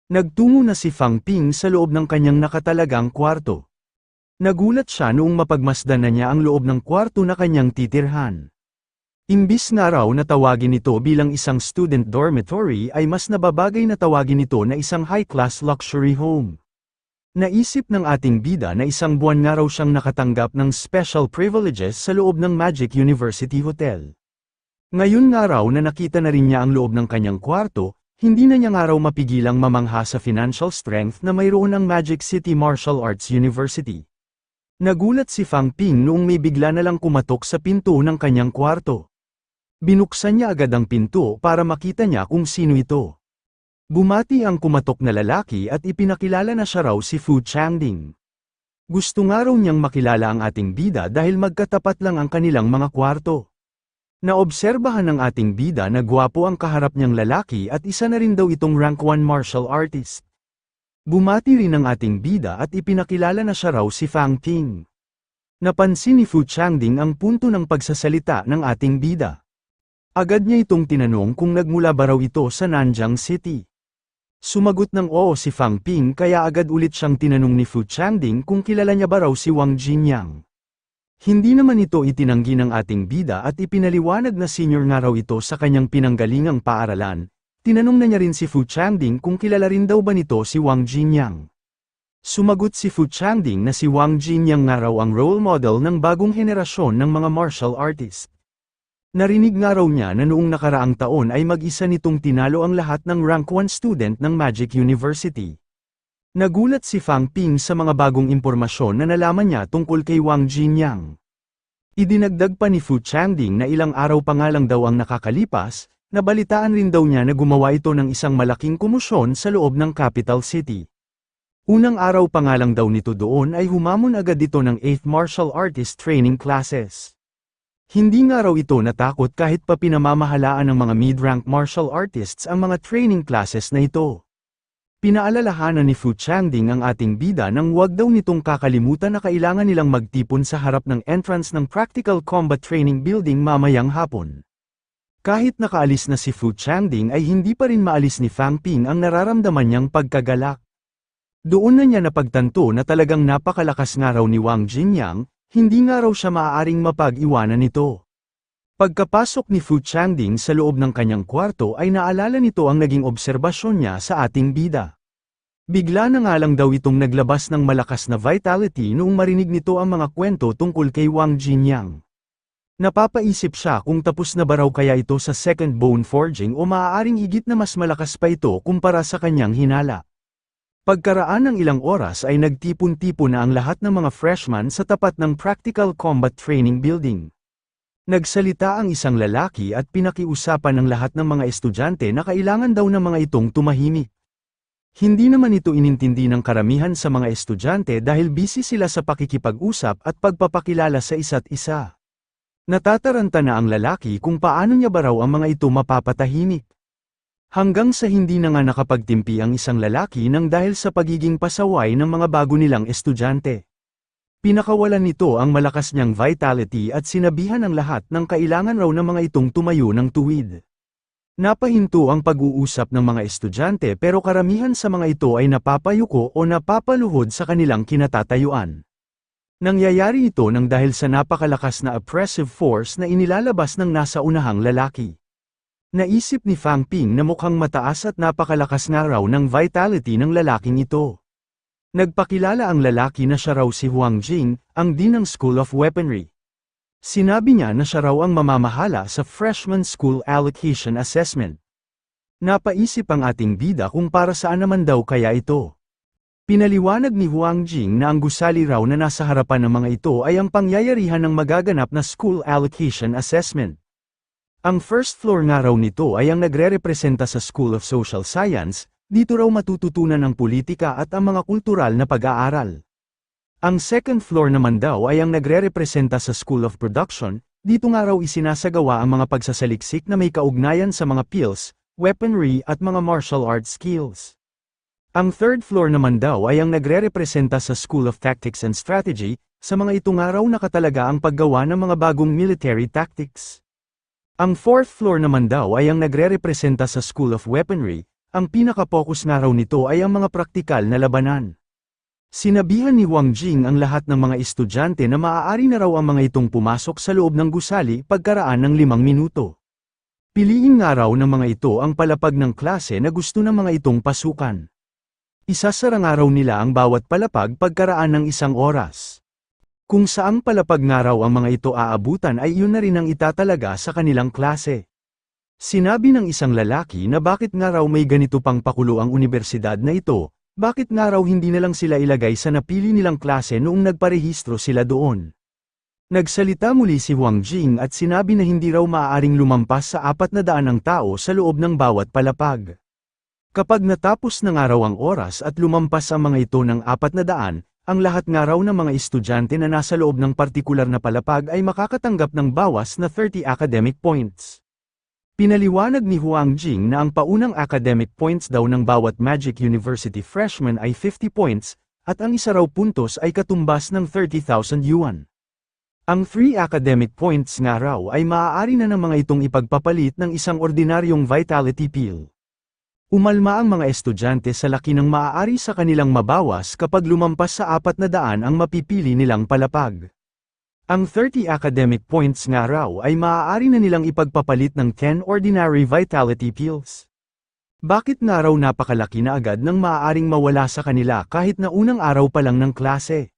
Nagtungo na si Fang Ping sa loob ng kanyang nakatalagang kwarto. Nagulat siya noong mapagmasdan na niya ang loob ng kwarto na kanyang titirhan. Imbis na raw na tawagin ito bilang isang student dormitory ay mas nababagay na tawagin ito na isang high-class luxury home. Naisip ng ating bida na 1 buwan nga raw siyang nakatanggap ng special privileges sa loob ng Magic University Hotel. Ngayon nga raw na nakita na rin niya ang loob ng kanyang kwarto, hindi na niya nga raw mapigilang mamangha sa financial strength na mayroon ang Magic City Martial Arts University. Nagulat si Fang Ping noong may bigla na lang kumatok sa pinto ng kanyang kwarto. Binuksan niya agad ang pinto para makita niya kung sino ito. Bumati ang kumatok na lalaki at ipinakilala na siya raw si Fu Changding. Gusto nga raw niyang makilala ang ating bida dahil magkatapat lang ang kanilang mga kwarto. Naobserbahan ng ating bida na gwapo ang kaharap niyang lalaki at isa na rin daw itong rank 1 martial artist. Bumati rin ang ating bida at ipinakilala na siya raw si Fang Ping. Napansin ni Fu Changding ang punto ng pagsasalita ng ating bida. Agad niya itong tinanong kung nagmula ba raw ito sa Nanjing City. Sumagot ng oo si Fang Ping kaya agad ulit siyang tinanong ni Fu Changding kung kilala niya ba raw si Wang Jinyang. Hindi naman ito itinanggi ng ating bida at ipinaliwanag na senior nga raw ito sa kanyang pinanggalingang paaralan. Tinanong na niya rin si Fu Changding kung kilala rin daw ba nito si Wang Jinyang. Sumagot si Fu Changding na si Wang Jinyang nga raw ang role model ng bagong henerasyon ng mga martial artist. Narinig nga raw niya na noong nakaraang taon ay mag-isa nitong tinalo ang lahat ng rank 1 student ng Magic University. Nagulat si Fang Ping sa mga bagong impormasyon na nalaman niya tungkol kay Wang Jinyang. Idinagdag pa ni Fu Changding na ilang araw pa nga lang daw ang nakakalipas, nabalitaan rin daw niya na gumawa ito ng isang malaking komosyon sa loob ng capital city. Unang araw pa nga lang daw nito doon ay humamon agad ito ng 8th Martial Artist Training Classes. Hindi nga raw ito natakot kahit pa pinamamahalaan ng mga mid-rank martial artists ang mga training classes na ito. Pinaalalahanan ni Fu Changding ang ating bida nang huwag daw nitong kakalimutan na kailangan nilang magtipon sa harap ng entrance ng Practical Combat Training Building mamayang hapon. Kahit nakaalis na si Fu Changding ay hindi pa rin maalis ni Fang Ping ang nararamdaman niyang pagkagalak. Doon na niya napagtanto na talagang napakalakas nga raw ni Wang Jinyang, hindi nga raw siya maaaring mapag-iwanan nito. Pagkapasok ni Fu Changding sa loob ng kanyang kwarto ay naalala nito ang naging obserbasyon niya sa ating bida. Bigla na nga lang daw itong naglabas ng malakas na vitality noong marinig nito ang mga kwento tungkol kay Wang Jinyang. Napapaisip siya kung tapos na ba raw kaya ito sa second bone forging o maaaring higit na mas malakas pa ito kumpara sa kanyang hinala. Pagkaraan ng ilang oras ay nagtipon-tipon na ang lahat ng mga freshman sa tapat ng Practical Combat Training Building. Nagsalita ang isang lalaki at pinakiusapan ng lahat ng mga estudyante na kailangan daw ng mga itong tumahimik. Hindi naman ito inintindi ng karamihan sa mga estudyante dahil busy sila sa pakikipag-usap at pagpapakilala sa isa't isa. Natataranta na ang lalaki kung paano niya ba raw ang mga ito mapapatahimik. Hanggang sa hindi na nga nakapagtimpi ang isang lalaki nang dahil sa pagiging pasaway ng mga bago nilang estudyante. Pinakawalan nito ang malakas niyang vitality at sinabihan ang lahat ng kailangan raw ng mga itong tumayo ng tuwid. Napahinto ang pag-uusap ng mga estudyante pero karamihan sa mga ito ay napapayuko o napapaluhod sa kanilang kinatatayuan. Nangyayari ito nang dahil sa napakalakas na oppressive force na inilalabas ng nasa unahang lalaki. Naisip ni Fang Ping na mukhang mataas at napakalakas nga raw ng vitality ng lalaking ito. Nagpakilala ang lalaki na siya raw si Huang Jing, ang dean ng School of Weaponry. Sinabi niya na siya raw ang mamamahala sa Freshman School Allocation Assessment. Napaisip ang ating bida kung para saan naman daw kaya ito. Pinaliwanag ni Huang Jing na ang gusali raw na nasa harapan ng mga ito ay ang pangyayarihan ng magaganap na School Allocation Assessment. Ang first floor nga raw nito ay ang nagre-representa sa School of Social Science, dito raw matututunan ang politika at ang mga kultural na pag-aaral. Ang second floor naman daw ay ang nagre-representa sa School of Production, dito nga raw isinasagawa ang mga pagsasaliksik na may kaugnayan sa mga pills, weaponry at mga martial arts skills. Ang third floor naman daw ay ang nagre-representa sa School of Tactics and Strategy, sa mga ito nga raw nakatalaga ang paggawa ng mga bagong military tactics. Ang fourth floor naman daw ay ang nagre-representa sa School of Weaponry, ang pinaka-focus nga raw nito ay ang mga praktikal na labanan. Sinabihan ni Wang Jing ang lahat ng mga estudyante na maaari na raw ang mga itong pumasok sa loob ng gusali pagkaraan ng 5 minuto. Piliin nga raw ng mga ito ang palapag ng klase na gusto ng mga itong pasukan. Isasara nga raw nila ang bawat palapag pagkaraan ng 1 oras. Kung saang palapag nga raw ang mga ito aabutan ay iyon na rin ang itatalaga sa kanilang klase. Sinabi ng isang lalaki na bakit nga raw may ganito pang pakulo ang universidad na ito, bakit nga raw hindi na lang sila ilagay sa napili nilang klase noong nagparehistro sila doon. Nagsalita muli si Huang Jing at sinabi na hindi raw maaaring lumampas sa 400 ng tao sa loob ng bawat palapag. Kapag natapos na nga raw ang oras at lumampas ang mga ito ng 400, ang lahat nga raw ng mga estudyante na nasa loob ng partikular na palapag ay makakatanggap ng bawas na 30 academic points. Pinaliwanag ni Huang Jing na ang paunang academic points daw ng bawat Magic University freshman ay 50 points, at ang isa raw puntos ay katumbas ng 30,000 yuan. Ang 3 academic points nga raw ay maaari na ng mga itong ipagpapalit ng isang ordinaryong vitality pill. Umalma ang mga estudyante sa laki ng maaari sa kanilang mabawas kapag lumampas sa 400 ang mapipili nilang palapag. Ang 30 academic points nga raw ay maaari na nilang ipagpapalit ng 10 ordinary vitality pills. Bakit nga raw napakalaki na agad nang maaaring mawala sa kanila kahit na unang araw pa lang ng klase?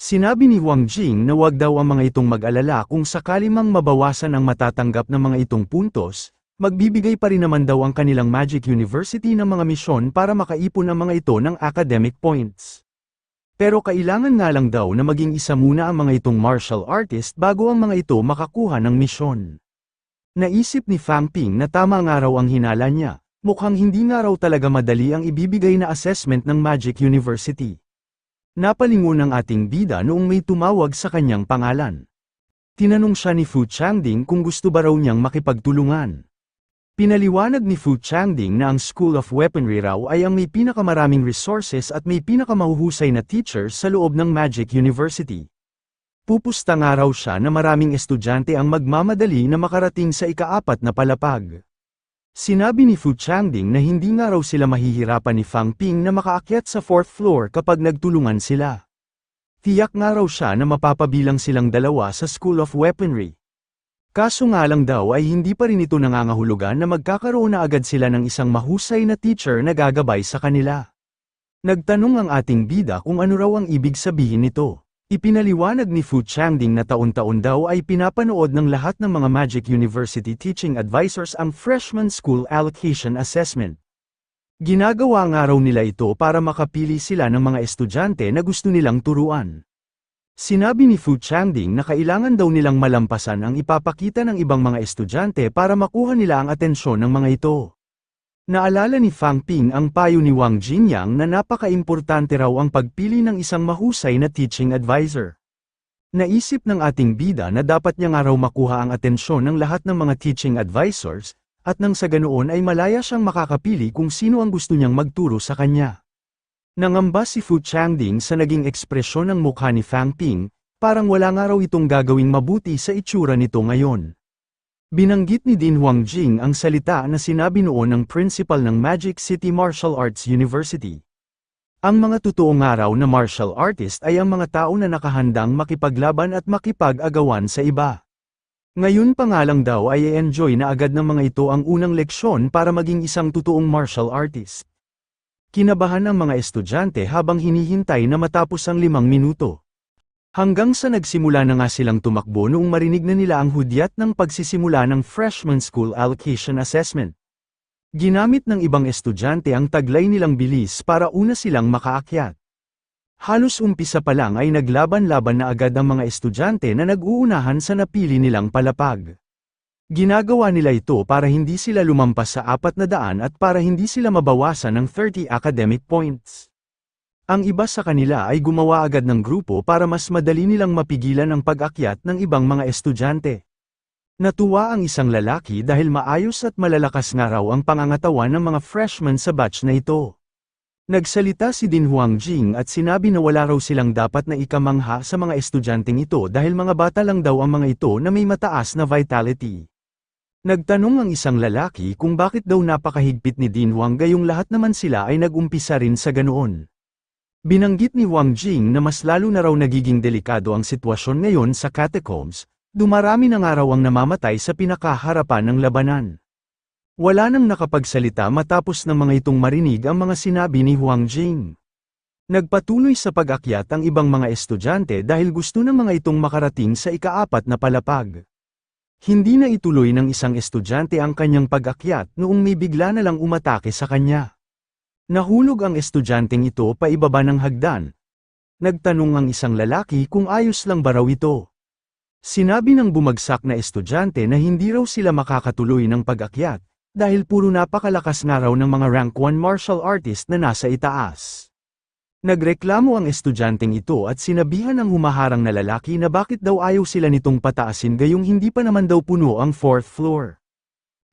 Sinabi ni Wang Jing na wag daw ang mga itong mag-alala kung sakali mang mabawasan ang matatanggap ng mga itong puntos, magbibigay pa rin naman daw ang kanilang Magic University ng mga misyon para makaipon ang mga ito ng academic points. Pero kailangan nga lang daw na maging isa muna ang mga itong martial artist bago ang mga ito makakuha ng misyon. Naisip ni Fang Ping na tama nga raw ang hinala niya. Mukhang hindi nga raw talaga madali ang ibibigay na assessment ng Magic University. Napalingon ang ating bida noong may tumawag sa kanyang pangalan. Tinanong siya ni Fu Changding kung gusto ba raw niyang makipagtulungan. Pinaliwanag ni Fu Changding na ang School of Weaponry raw ay ang may pinakamaraming resources at may pinakamahuhusay na teachers sa loob ng Magic University. Pupusta nga raw siya na maraming estudyante ang magmamadali na makarating sa ika-4 na palapag. Sinabi ni Fu Changding na hindi nga raw sila mahihirapan ni Fang Ping na makaakyat sa 4th floor kapag nagtulungan sila. Tiyak nga raw siya na mapapabilang silang dalawa sa School of Weaponry. Kaso nga lang daw ay hindi pa rin ito nangangahulugan na magkakaroon na agad sila ng isang mahusay na teacher na gagabay sa kanila. Nagtanong ang ating bida kung ano raw ang ibig sabihin nito. Ipinaliwanag ni Fu Changding na taon-taon daw ay pinapanood ng lahat ng mga Magic University Teaching Advisors ang Freshman School Allocation Assessment. Ginagawa nga raw nila ito para makapili sila ng mga estudyante na gusto nilang turuan. Sinabi ni Fu Changding na kailangan daw nilang malampasan ang ipapakita ng ibang mga estudyante para makuha nila ang atensyon ng mga ito. Naalala ni Fang Ping ang payo ni Wang Jingyang na napaka-importante raw ang pagpili ng isang mahusay na teaching advisor. Naisip ng ating bida na dapat niya nga raw makuha ang atensyon ng lahat ng mga teaching advisors, at nang sa ganoon ay malaya siyang makakapili kung sino ang gusto niyang magturo sa kanya. Nangamba si Fu Changding sa naging ekspresyon ng mukha ni Fang Ping, parang wala nga raw itong gagawing mabuti sa itsura nito ngayon. Binanggit ni Din Huangjing ang salita na sinabi noon ng principal ng Magic City Martial Arts University. Ang mga totoong araw na martial artist ay ang mga tao na nakahandang makipaglaban at makipag-agawan sa iba. Ngayon pa nga lang daw ay i-enjoy na agad ng mga ito ang unang leksyon para maging isang totoong martial artist. Kinabahan ang mga estudyante habang hinihintay na matapos ang 5 minuto. Hanggang sa nagsimula na nga silang tumakbo noong marinig na nila ang hudyat ng pagsisimula ng Freshman School Allocation Assessment. Ginamit ng ibang estudyante ang taglay nilang bilis para una silang makaakyat. Halos umpisa pa lang ay naglaban-laban na agad ang mga estudyante na nag-uunahan sa napili nilang palapag. Ginagawa nila ito para hindi sila lumampas sa 400 at para hindi sila mabawasan ng 30 academic points. Ang iba sa kanila ay gumawa agad ng grupo para mas madali nilang mapigilan ang pag-akyat ng ibang mga estudyante. Natuwa ang isang lalaki dahil maayos at malalakas nga raw ang pangangatawan ng mga freshmen sa batch na ito. Nagsalita si Din Huangjing at sinabi na wala raw silang dapat na ikamangha sa mga estudyanteng ito dahil mga bata lang daw ang mga ito na may mataas na vitality. Nagtanong ang isang lalaki kung bakit daw napakahigpit ni Din Huang gayong lahat naman sila ay nag-umpisa rin sa ganoon. Binanggit ni Wang Jing na mas lalo na raw nagiging delikado ang sitwasyon ngayon sa catacombs, dumarami na nga raw ang namamatay sa pinakaharapan ng labanan. Wala nang nakapagsalita matapos ng mga itong marinig ang mga sinabi ni Wang Jing. Nagpatuloy sa pag-akyat ang ibang mga estudyante dahil gusto ng mga itong makarating sa ika-4 na palapag. Hindi na ituloy ng isang estudyante ang kanyang pag-akyat noong may bigla na lang umatake sa kanya. Nahulog ang estudyanteng ito paibaba ng hagdan. Nagtanong ang isang lalaki kung ayos lang ba raw ito. Sinabi ng bumagsak na estudyante na hindi raw sila makakatuloy ng pag-akyat, dahil puro napakalakas nga raw ng mga rank 1 martial artist na nasa itaas. Nagreklamo ang estudyanteng ito at sinabihan ng humaharang na lalaki na bakit daw ayaw sila nitong pataasin gayong hindi pa naman daw puno ang 4th floor.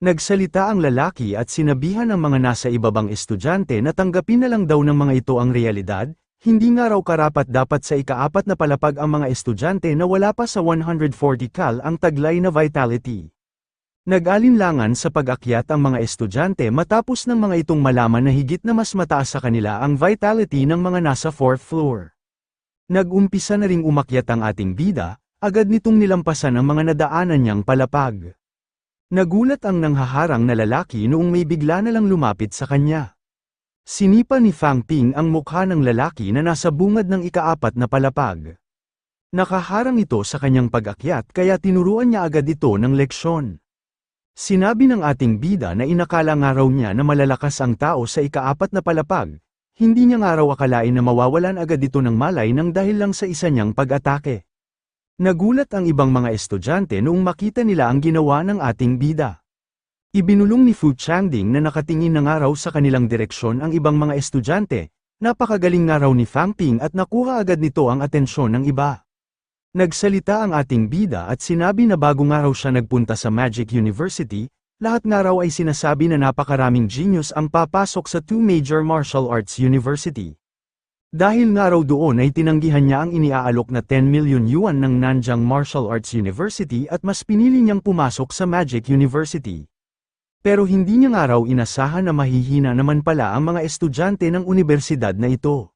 Nagsalita ang lalaki at sinabihan ng mga nasa ibabang estudyante na tanggapin na lang daw ng mga ito ang realidad, hindi nga raw karapat-dapat sa ika-4 na palapag ang mga estudyante na wala pa sa 140 cal ang taglay na vitality. Nag-alinlangan sa pag-akyat ang mga estudyante matapos ng mga itong malaman na higit na mas mataas sa kanila ang vitality ng mga nasa 4th floor. Nag-umpisa na ring umakyat ang ating bida, agad nitong nilampasan ang mga nadaanan niyang palapag. Nagulat ang nanghaharang na lalaki noong may bigla na lang lumapit sa kanya. Sinipa ni Fang Ping ang mukha ng lalaki na nasa bungad ng ikaapat na palapag. Nakaharang ito sa kanyang pag-akyat kaya tinuruan niya agad ito ng leksyon. Sinabi ng ating bida na inakala nga raw niya na malalakas ang tao sa ikaapat na palapag, hindi niya nga raw akalain na mawawalan agad ito ng malay nang dahil lang sa isa niyang pag-atake. Nagulat ang ibang mga estudyante noong makita nila ang ginawa ng ating bida. Ibinulong ni Fu Changding na nakatingin na nga raw sa kanilang direksyon ang ibang mga estudyante, napakagaling nga raw ni Fang Ping at nakuha agad nito ang atensyon ng iba. Nagsalita ang ating bida at sinabi na bago nga raw siya nagpunta sa Magic University, lahat nga raw ay sinasabi na napakaraming genius ang papasok sa two major martial arts university. Dahil nga raw doon ay tinanggihan niya ang iniaalok na 10 million yuan ng Nanjing Martial Arts University at mas pinili niyang pumasok sa Magic University. Pero hindi niya nga raw inasahan na mahihina naman pala ang mga estudyante ng universidad na ito.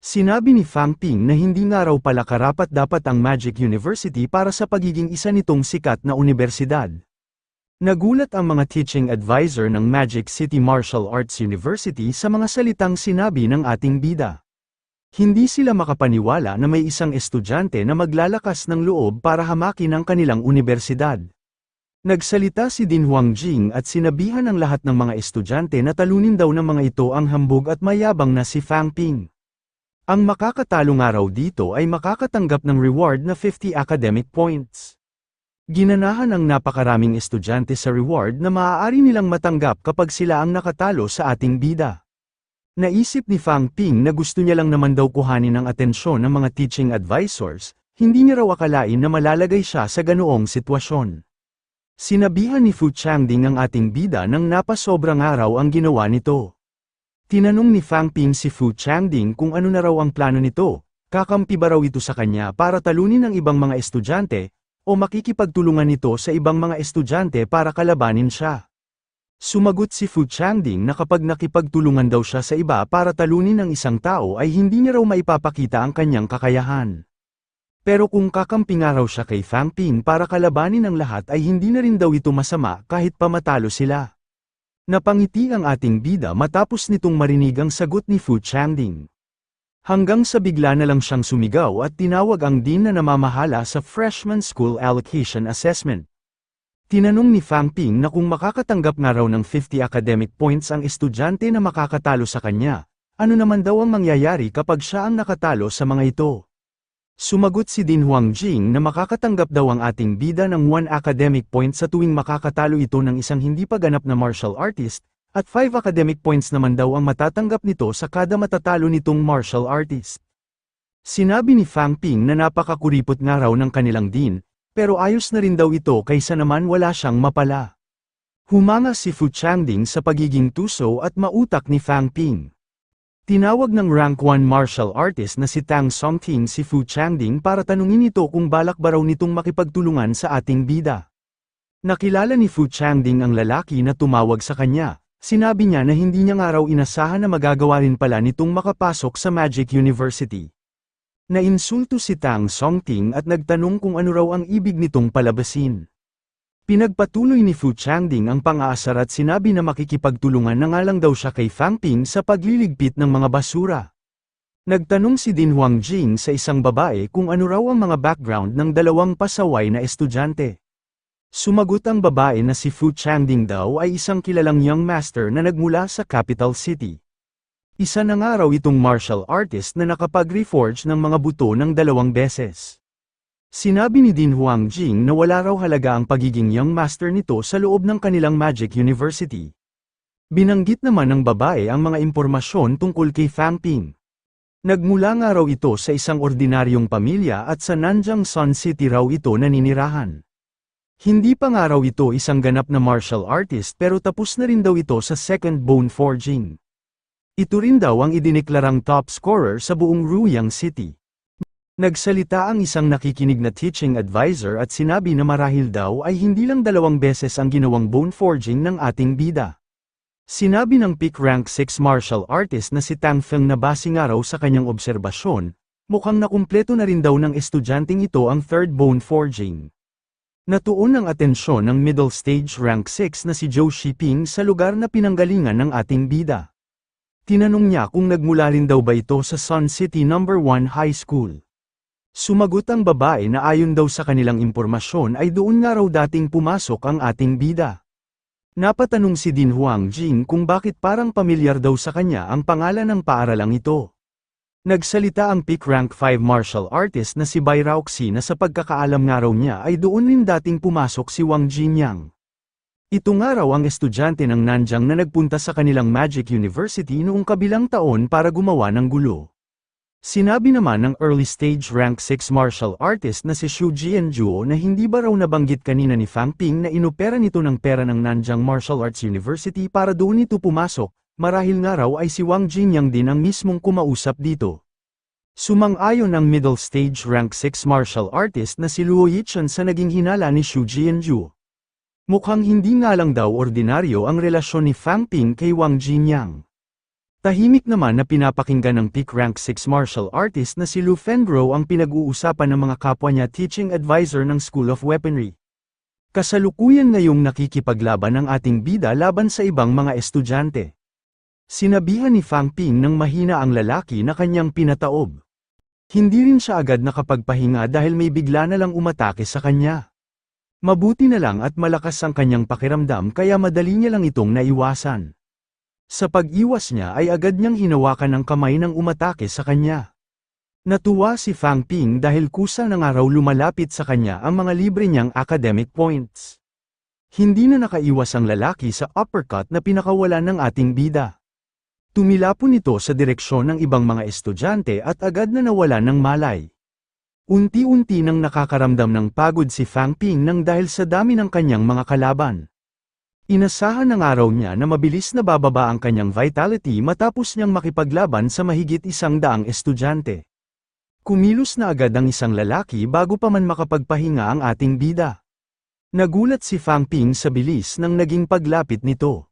Sinabi ni Fang Ping na hindi nga raw pala karapat-dapat ang Magic University para sa pagiging isa nitong sikat na universidad. Nagulat ang mga teaching advisor ng Magic City Martial Arts University sa mga salitang sinabi ng ating bida. Hindi sila makapaniwala na may isang estudyante na maglalakas ng loob para hamakin ang kanilang universidad. Nagsalita si Din Huangjing at sinabihan ang lahat ng mga estudyante na talunin daw ng mga ito ang hambog at mayabang na si Fang Ping. Ang makakatalo nga raw dito ay makakatanggap ng reward na 50 academic points. Ginanahan ang napakaraming estudyante sa reward na maaari nilang matanggap kapag sila ang nakatalo sa ating bida. Naisip ni Fang Ping na gusto niya lang naman daw kuhanin ang atensyon ng mga teaching advisors, hindi niya raw akalain na malalagay siya sa ganoong sitwasyon. Sinabihan ni Fu Changding ang ating bida nang napasobrang araw ang ginawa nito. Tinanong ni Fang Ping si Fu Changding kung ano na raw ang plano nito, kakampi ba raw ito sa kanya para talunin ang ibang mga estudyante, o makikipagtulungan nito sa ibang mga estudyante para kalabanin siya. Sumagot si Fu Changding na kapag nakipagtulungan daw siya sa iba para talunin ang isang tao ay hindi niya raw maipapakita ang kanyang kakayahan. Pero kung kakampi nga raw siya kay Fang Ping para kalabanin ang lahat ay hindi na rin daw ito masama kahit pa matalo sila. Napangiti ang ating bida matapos nitong marinig ang sagot ni Fu Changding. Hanggang sa bigla na lang siyang sumigaw at tinawag ang dean na namamahala sa Freshman School Allocation Assessment. Tinanong ni Fang Ping na kung makakatanggap nga raw ng 50 academic points ang estudyante na makakatalo sa kanya, ano naman daw ang mangyayari kapag siya ang nakatalo sa mga ito. Sumagot si Din Huangjing na makakatanggap daw ang ating bida ng 1 academic points sa tuwing makakatalo ito ng isang hindi pa ganap na martial artist, at 5 academic points naman daw ang matatanggap nito sa kada matatalo nitong martial artist. Sinabi ni Fang Ping na napakakuripot nga raw ng kanilang dean, pero ayos na rin daw ito kaysa naman wala siyang mapala. Humanga si Fu Changding sa pagiging tuso at mautak ni Fang Ping. Tinawag ng rank 1 martial artist na si Tang Songting si Fu Changding para tanungin ito kung balak ba raw nitong makipagtulungan sa ating bida. Nakilala ni Fu Changding ang lalaki na tumawag sa kanya, sinabi niya na hindi niya nga raw inasahan na magagawa rin pala nitong makapasok sa Magic University. Nainsulto si Tang Songting at nagtanong kung ano raw ang ibig nitong palabasin. Pinagpatuloy ni Fu Changding ang pang-aasar at sinabi na makikipagtulungan na nga lang daw siya kay Fang Ping sa pagliligpit ng mga basura. Nagtanong si Din Huangjing sa isang babae kung ano raw ang mga background ng dalawang pasaway na estudyante. Sumagot ang babae na si Fu Changding daw ay isang kilalang young master na nagmula sa capital city. Isa na nga raw itong martial artist na nakapag-reforge ng mga buto ng 2 beses. Sinabi ni Din Huangjing na wala raw halaga ang pagiging young master nito sa loob ng kanilang Magic University. Binanggit naman ng babae ang mga impormasyon tungkol kay Fang Ping. Nagmula nga raw ito sa isang ordinaryong pamilya at sa Nanjing Sun City raw ito naninirahan. Hindi pa nga raw ito isang ganap na martial artist pero tapos na rin daw ito sa second bone forging. Ito rin daw ang idineklarang top scorer sa buong Ruyang City. Nagsalita ang isang nakikinig na teaching advisor at sinabi na marahil daw ay hindi lang 2 beses ang ginawang bone forging ng ating bida. Sinabi ng peak rank 6 martial artist na si Tang Feng na base nga raw sa kanyang obserbasyon, mukhang nakumpleto na rin daw ng estudyanteng ito ang 3rd bone forging. Natuon ang atensyon ng middle stage rank 6 na si Zhou Shiping sa lugar na pinanggalingan ng ating bida. Tinanong niya kung nagmula rin daw ba ito sa Sun City No. 1 High School. Sumagot ang babae na ayon daw sa kanilang impormasyon ay doon nga raw dating pumasok ang ating bida. Napatanong si Din Huang Jing kung bakit parang pamilyar daw sa kanya ang pangalan ng paaralang ito. Nagsalita ang peak rank 5 martial artist na si Bai Raoxi na sa pagkakaalam nga raw niya ay doon rin dating pumasok si Wang Jinyang. Ito nga raw ang estudyante ng Nanjing na nagpunta sa kanilang Magic University noong kabilang taon para gumawa ng gulo. Sinabi naman ng early stage rank 6 martial artist na si Xu Jianjuo na hindi ba raw nabanggit kanina ni Fang Ping na inopera nito ng pera ng Nanjing Martial Arts University para doon ito pumasok, marahil nga raw ay si Wang Jinyang din ang mismong kumausap dito. Sumang-ayon ang middle stage rank 6 martial artist na si Luo Yichen sa naging hinala ni Xu Jianjuo. Mukhang hindi nga lang daw ordinaryo ang relasyon ni Fang Ping kay Wang Jinyang. Tahimik naman na pinapakinggan ng peak rank 6 martial artist na si Lu Fengro ang pinag-uusapan ng mga kapwa niya teaching advisor ng School of Weaponry. Kasalukuyan ngayong nakikipaglaban ang ating bida laban sa ibang mga estudyante. Sinabihan ni Fang Ping ng mahina ang lalaki na kanyang pinataob. Hindi rin siya agad nakapagpahinga dahil may bigla na lang umatake sa kanya. Mabuti na lang at malakas ang kanyang pakiramdam kaya madali niya lang itong naiwasan. Sa pag-iwas niya ay agad niyang hinawakan ang kamay ng umatake sa kanya. Natuwa si Fang Ping dahil kusa na nga raw lumalapit sa kanya ang mga libre niyang academic points. Hindi na nakaiwas ang lalaki sa uppercut na pinakawalan ng ating bida. Tumilapon ito sa direksyon ng ibang mga estudyante at agad na nawalan ng malay. Unti-unti nang nakakaramdam ng pagod si Fang Ping nang dahil sa dami ng kanyang mga kalaban. Inasahan ng araw niya na mabilis na bababa ang kanyang vitality matapos niyang makipaglaban sa mahigit 100 estudyante. Kumilos na agad ang isang lalaki bago pa man makapagpahinga ang ating bida. Nagulat si Fang Ping sa bilis ng naging paglapit nito.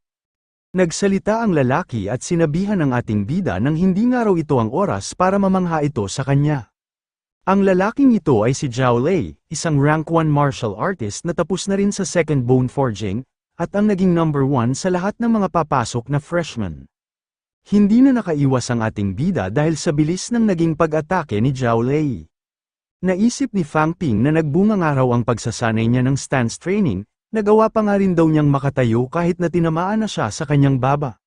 Nagsalita ang lalaki at sinabihan ng ating bida nang hindi nga raw ito ang oras para mamangha ito sa kanya. Ang lalaking ito ay si Zhao Lei, isang rank 1 martial artist na tapos na rin sa second bone forging, at ang naging number 1 sa lahat ng mga papasok na freshman. Hindi na nakaiwas ang ating bida dahil sa bilis ng naging pag-atake ni Zhao Lei. Naisip ni Fang Ping na nagbunga nga raw ang pagsasanay niya ng stance training, nagawa pa nga rin daw niyang makatayo kahit na tinamaan na siya sa kanyang baba.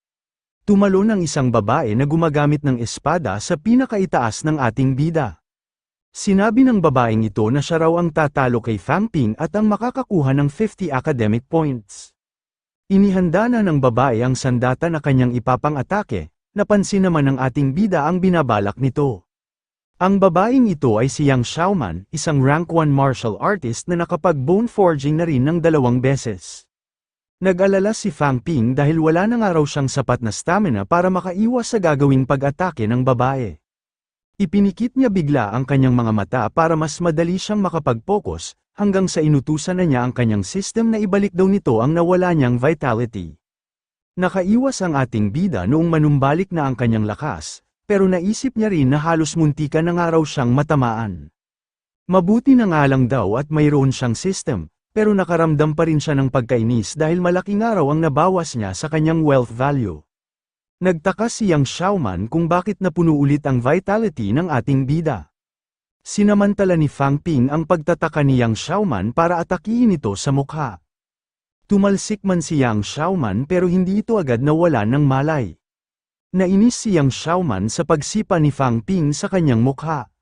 Tumalon ang isang babae na gumagamit ng espada sa pinakaitaas ng ating bida. Sinabi ng babaeng ito na siya raw ang tatalo kay Fang Ping at ang makakakuha ng 50 academic points. Inihanda na ng babae ang sandata na kanyang ipapang-atake, napansin naman ng ating bida ang binabalak nito. Ang babaeng ito ay si Yang Xiaoman, isang rank 1 martial artist na nakapag-bone forging na rin ng 2 beses. Nag-alala si Fang Ping dahil wala na nga raw siyang sapat na stamina para makaiwas sa gagawing pag-atake ng babae. Ipinikit niya bigla ang kanyang mga mata para mas madali siyang makapag-focus, hanggang sa inutusan na niya ang kanyang system na ibalik daw nito ang nawala niyang vitality. Nakaiwas ang ating bida noong manumbalik na ang kanyang lakas, pero naisip niya rin na halos muntikan na nga raw siyang matamaan. Mabuti na nga lang daw at mayroon siyang system, pero nakaramdam pa rin siya ng pagkainis dahil malaki nga raw ang nabawas niya sa kanyang wealth value. Nagtaka si Yang Xiaoman kung bakit napuno ulit ang vitality ng ating bida. Sinamantala ni Fang Ping ang pagtataka ni Yang Xiaoman para atakihin ito sa mukha. Tumalsik man si Yang Xiaoman pero hindi ito agad nawala ng malay. Nainis si Yang Xiaoman sa pagsipa ni Fang Ping sa kanyang mukha.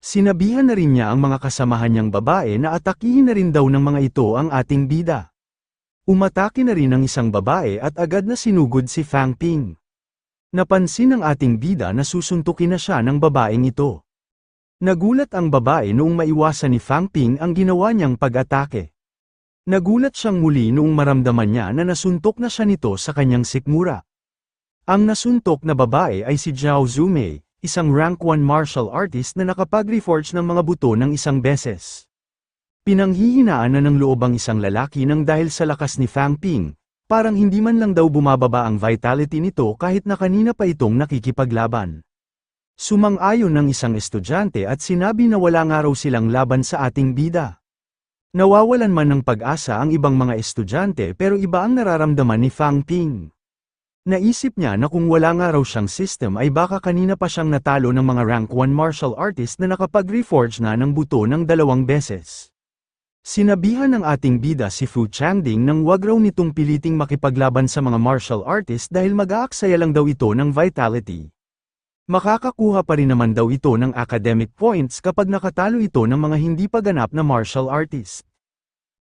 Sinabihan na rin niya ang mga kasamahan niyang babae na atakihin na rin daw ng mga ito ang ating bida. Umatake na rin ang isang babae at agad na sinugod si Fang Ping. Napansin ng ating bida na susuntukin na siya ng babaeng ito. Nagulat ang babae noong maiwasan ni Fang Ping ang ginawa niyang pag-atake. Nagulat siyang muli noong maramdaman niya na nasuntok na siya nito sa kanyang sikmura. Ang nasuntok na babae ay si Zhao Zumei, isang rank 1 martial artist na nakapag-reforge ng mga buto ng 1 beses. Pinanghihinaan na ng loob ang isang lalaki nang dahil sa lakas ni Fang Ping, parang hindi man lang daw bumababa ang vitality nito kahit na kanina pa itong nakikipaglaban. Sumang-ayon ng isang estudyante at sinabi na wala nga raw silang laban sa ating bida. Nawawalan man ng pag-asa ang ibang mga estudyante pero iba ang nararamdaman ni Fang Ping. Naisip niya na kung wala nga raw siyang system ay baka kanina pa siyang natalo ng mga rank 1 martial artist na nakapag-reforge na ng buto ng 2 beses. Sinabihan ng ating bida si Fu Changding nang wag raw nitong piliting makipaglaban sa mga martial artist dahil mag-aaksaya lang daw ito ng vitality. Makakakuha pa rin naman daw ito ng academic points kapag nakatalo ito ng mga hindi pa ganap na martial artist.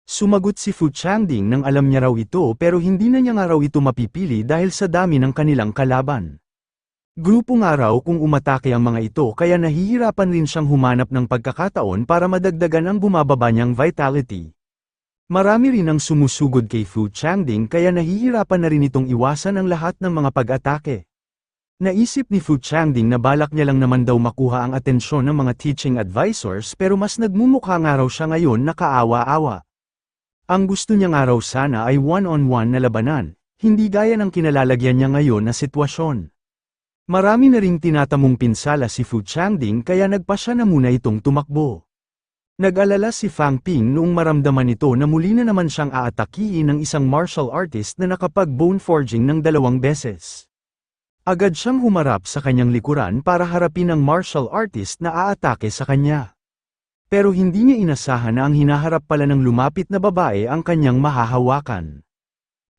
Sumagot si Fu Changding nang alam niya raw ito pero hindi na niya nga raw ito mapipili dahil sa dami ng kanilang kalaban. Grupo nga raw kung umatake ang mga ito kaya nahihirapan rin siyang humanap ng pagkakataon para madagdagan ang bumababa niyang vitality. Marami rin ang sumusugod kay Fu Changding kaya nahihirapan na rin itong iwasan ang lahat ng mga pag-atake. Naisip ni Fu Changding na balak niya lang naman daw makuha ang atensyon ng mga teaching advisors pero mas nagmumukha nga raw siya ngayon na kaawa-awa. Ang gusto niya nga raw sana ay one-on-one na labanan, hindi gaya ng kinalalagyan niya ngayon na sitwasyon. Marami na ring tinatamong pinsala si Fu Changding kaya nagpasya na muna itong tumakbo. Nag-alala si Fang Ping noong maramdaman ito na muli na naman siyang aatakihin ng isang martial artist na nakapag-bone forging ng 2 beses. Agad siyang humarap sa kanyang likuran para harapin ang martial artist na aatake sa kanya. Pero hindi niya inasahan na ang hinaharap pala ng lumapit na babae ang kanyang mahahawakan.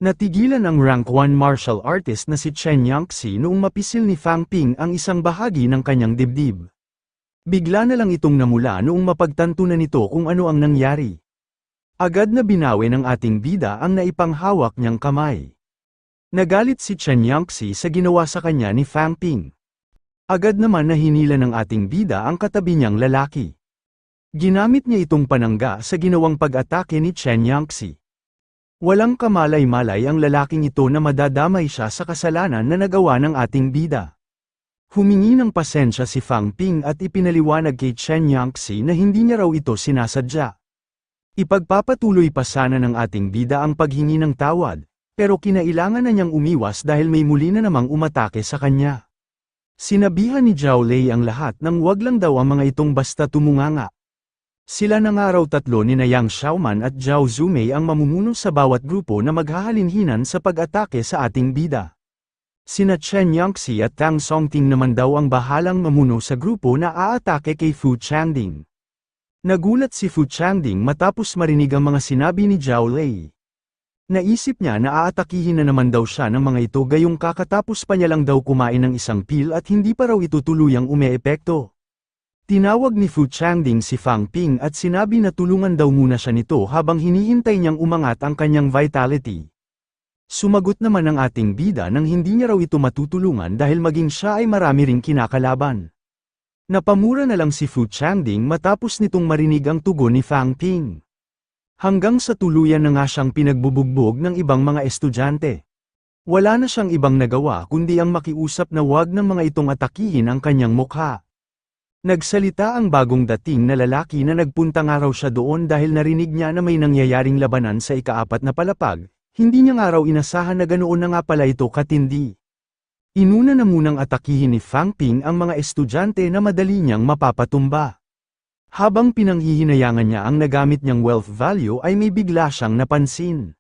Natigilan ang rank 1 martial artist na si Chen Yangxi noong mapisil ni Fang Ping ang isang bahagi ng kanyang dibdib. Bigla na lang itong namula noong mapagtanto na nito kung ano ang nangyari. Agad na binawi ng ating bida ang naipanghawak niyang kamay. Nagalit si Chen Yangxi sa ginawa sa kanya ni Fang Ping. Agad naman na hinila ng ating bida ang katabi niyang lalaki. Ginamit niya itong panangga sa ginawang pag-atake ni Chen Yangxi. Walang kamalay-malay ang lalaking ito na madadamay siya sa kasalanan na nagawa ng ating bida. Humingi ng pasensya si Fang Ping at ipinaliwanag kay Chen Yangxi na hindi niya raw ito sinasadya. Ipagpapatuloy pa sana ng ating bida ang paghingi ng tawad, pero kinailangan na niyang umiwas dahil may muli na namang umatake sa kanya. Sinabihan ni Zhao Lei ang lahat nang wag lang daw ang mga itong basta tumunganga. Sila na nga raw tatlo ni Yang Xiaoman at Zhao Zumei ang mamumuno sa bawat grupo na maghahalinhinan sa pag-atake sa ating bida. Sina Chen Yangxi at Tang Songting naman daw ang bahalang mamuno sa grupo na aatake kay Fu Changding. Nagulat si Fu Changding matapos marinig ang mga sinabi ni Zhao Lei. Naisip niya na aatakihin na naman daw siya ng mga ito gayong kakatapos pa niya lang daw kumain ng isang pil at hindi pa raw ito tuluyang umeepekto. Tinawag ni Fu Changding si Fang Ping at sinabi na tulungan daw muna siya nito habang hinihintay niyang umangat ang kanyang vitality. Sumagot naman ang ating bida nang hindi niya raw ito matutulungan dahil maging siya ay marami ring kinakalaban. Napamura na lang si Fu Changding matapos nitong marinig ang tugon ni Fang Ping. Hanggang sa tuluyan na nga siyang pinagbubugbog ng ibang mga estudyante. Wala na siyang ibang nagawa kundi ang makiusap na wag ng mga itong atakihin ang kanyang mukha. Nagsalita ang bagong dating na lalaki na nagpunta nga raw siya doon dahil narinig niya na may nangyayaring labanan sa ika-4 na palapag, hindi niya nga raw inasahan na ganoon na nga pala ito katindi. Inuna na munang atakihin ni Fang Ping ang mga estudyante na madali niyang mapapatumba. Habang pinanghihinayangan niya ang nagamit niyang wealth value ay may bigla siyang napansin.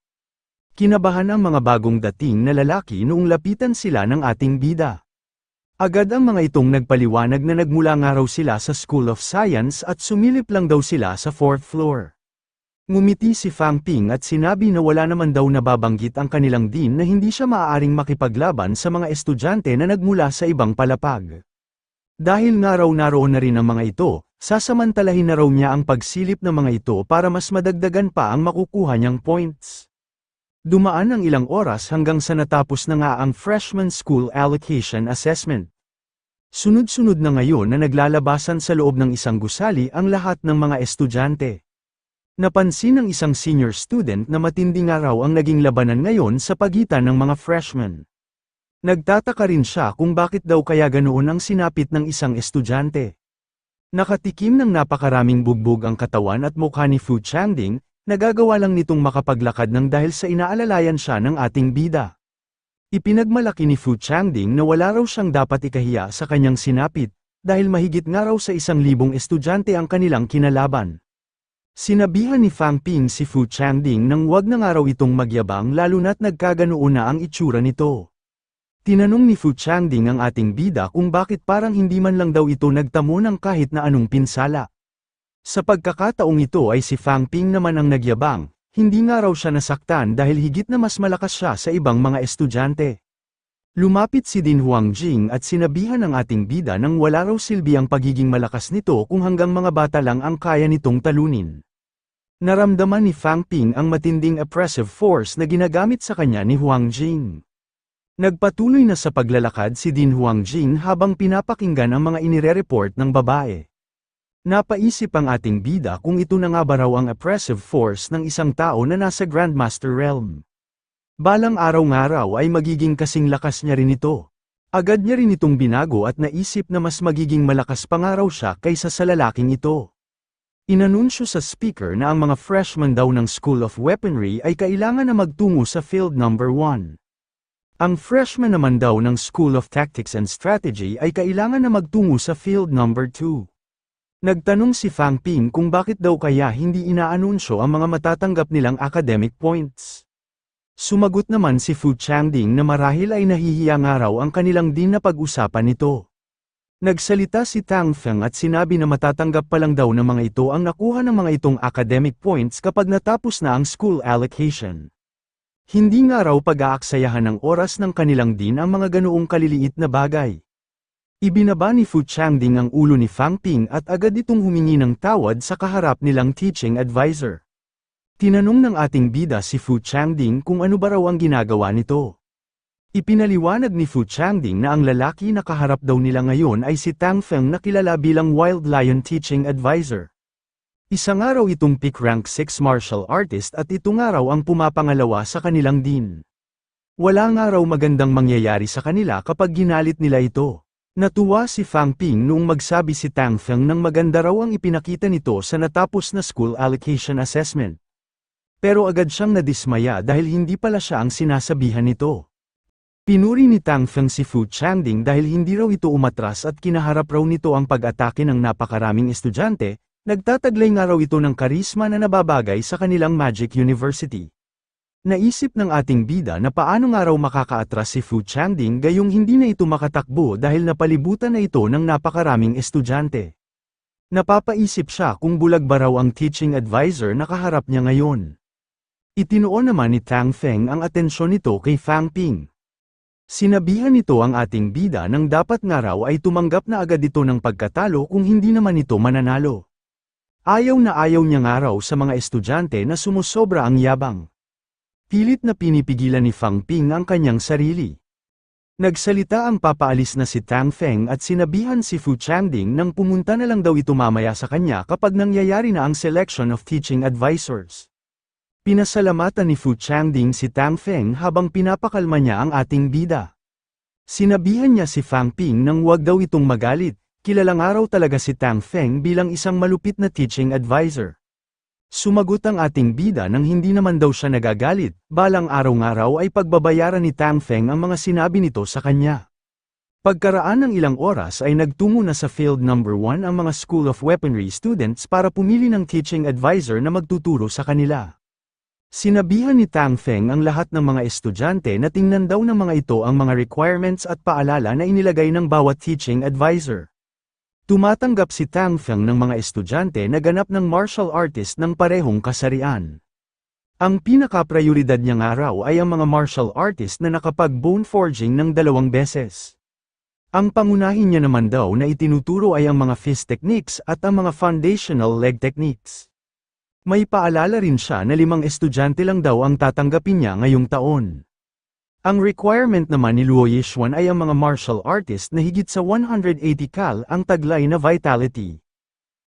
Kinabahan ang mga bagong dating na lalaki noong lapitan sila ng ating bida. Agad ang mga itong nagpaliwanag na nagmula nga raw sila sa School of Science at sumilip lang daw sila sa 4th floor. Ngumiti si Fang Ping at sinabi na wala naman daw nababanggit ang kanilang dean na hindi siya maaaring makipaglaban sa mga estudyante na nagmula sa ibang palapag. Dahil nga raw naroon na rin ang mga ito, sasamantalahin na raw niya ang pagsilip ng mga ito para mas madagdagan pa ang makukuha niyang points. Dumaan ang ilang oras hanggang sa natapos na nga ang Freshman School Allocation Assessment. Sunod-sunod na ngayon na naglalabasan sa loob ng isang gusali ang lahat ng mga estudyante. Napansin ng isang senior student na matindi nga raw ang naging labanan ngayon sa pagitan ng mga freshmen. Nagtataka rin siya kung bakit daw kaya ganoon ang sinapit ng isang estudyante. Nakatikim ng napakaraming bugbog ang katawan at mukha ni Fu Changding, nagagawa lang nitong makapaglakad ng dahil sa inaalalayan siya ng ating bida. Ipinagmalaki ni Fu Changding na wala raw siyang dapat ikahiya sa kanyang sinapit, dahil mahigit nga raw sa 1,000 estudyante ang kanilang kinalaban. Sinabihan ni Fang Ping si Fu Changding nang wag na nga raw itong magyabang lalo na't nagkaganoon na ang itsura nito. Tinanong ni Fu Changding ang ating bida kung bakit parang hindi man lang daw ito nagtamo ng kahit na anong pinsala. Sa pagkakataong ito ay si Fang Ping naman ang nagyabang, hindi nga raw siya nasaktan dahil higit na mas malakas siya sa ibang mga estudyante. Lumapit si Din Huangjing at sinabihan ng ating bida nang wala raw silbi ang pagiging malakas nito kung hanggang mga bata lang ang kaya nitong talunin. Naramdaman ni Fang Ping ang matinding oppressive force na ginagamit sa kanya ni Huangjing. Nagpatuloy na sa paglalakad si Din Huangjing habang pinapakinggan ang mga inire-report ng babae. Napaisip ang ating bida kung ito na nga ba raw ang oppressive force ng isang tao na nasa Grandmaster Realm. Balang araw nga raw ay magiging kasing lakas niya rin ito. Agad niya rin itong binago at naisip na mas magiging malakas pa nga raw siya kaysa sa lalaking ito. Inanunsyo sa speaker na ang mga freshmen daw ng School of Weaponry ay kailangan na magtungo sa Field Number 1. Ang freshman naman daw ng School of Tactics and Strategy ay kailangan na magtungo sa Field Number 2. Nagtanong si Fang Ping kung bakit daw kaya hindi inaanunsyo ang mga matatanggap nilang academic points. Sumagot naman si Fu Changding na marahil ay nahihiya nga raw ang kanilang din na pag-usapan nito. Nagsalita si Tang Feng at sinabi na matatanggap pa lang daw ng mga ito ang nakuha ng mga itong academic points kapag natapos na ang school allocation. Hindi nga raw pag-aaksayahan ng oras ng kanilang din ang mga ganoong kaliliit na bagay. Ibinaba ni Fu Changding ang ulo ni Fang Ping at agad itong humingi ng tawad sa kaharap nilang teaching advisor. Tinanong ng ating bida si Fu Changding kung ano ba raw ang ginagawa nito. Ipinaliwanag ni Fu Changding na ang lalaki na kaharap daw nila ngayon ay si Tang Feng na kilala bilang Wild Lion Teaching Advisor. Isa nga raw itong peak rank 6 martial artist at ito nga raw ang pumapangalawa sa kanilang din. Wala nga raw magandang mangyayari sa kanila kapag ginalit nila ito. Natuwa si Fang Ping noong magsabi si Tang Feng nang maganda raw ang ipinakita nito sa natapos na school allocation assessment. Pero agad siyang nadismaya dahil hindi pala siya ang sinasabihan nito. Pinuri ni Tang Feng si Fu Changding dahil hindi raw ito umatras at kinaharap raw nito ang pag-atake ng napakaraming estudyante, nagtataglay nga raw ito ng karisma na nababagay sa kanilang Magic University. Naisip ng ating bida na paano nga raw makakaatras si Fu Changding gayong hindi na ito makatakbo dahil napalibutan na ito ng napakaraming estudyante. Napapaisip siya kung bulag ba raw ang teaching advisor na kaharap niya ngayon. Itinuon naman ni Tang Feng ang atensyon nito kay Fang Ping. Sinabihan nito ang ating bida nang dapat nga raw ay tumanggap na agad ito ng pagkatalo kung hindi naman ito mananalo. Ayaw niya nga raw sa mga estudyante na sumusobra ang yabang. Pilit na pinipigilan ni Fang Ping ang kanyang sarili. Nagsalita ang papaalis na si Tang Feng at sinabihan si Fu Changding nang pumunta na lang daw ito mamaya sa kanya kapag nangyayari na ang selection of teaching advisors. Pinasalamatan ni Fu Changding si Tang Feng habang pinapakalma niya ang ating bida. Sinabihan niya si Fang Ping nang wag daw itong magalit, kilalang araw talaga si Tang Feng bilang isang malupit na teaching advisor. Sumagot ang ating bida nang hindi naman daw siya nagagalit, balang araw-araw ay pagbabayaran ni Tang Feng ang mga sinabi nito sa kanya. Pagkaraan ng ilang oras ay nagtungo na sa Field Number 1 ang mga School of Weaponry students para pumili ng teaching advisor na magtuturo sa kanila. Sinabihan ni Tang Feng ang lahat ng mga estudyante na tingnan daw ng mga ito ang mga requirements at paalala na inilagay ng bawat teaching advisor. Tumatanggap si Tang Feng ng mga estudyante na ganap ng martial artist ng parehong kasarian. Ang pinaka-prioridad niya nga raw ay ang mga martial artist na nakapag-bone forging ng 2 beses. Ang pangunahin niya naman daw na itinuturo ay ang mga fist techniques at ang mga foundational leg techniques. May paalala rin siya na 5 estudyante lang daw ang tatanggapin niya ngayong taon. Ang requirement naman ni Luo Yixuan ay ang mga martial artist na higit sa 180 cal ang taglay na vitality.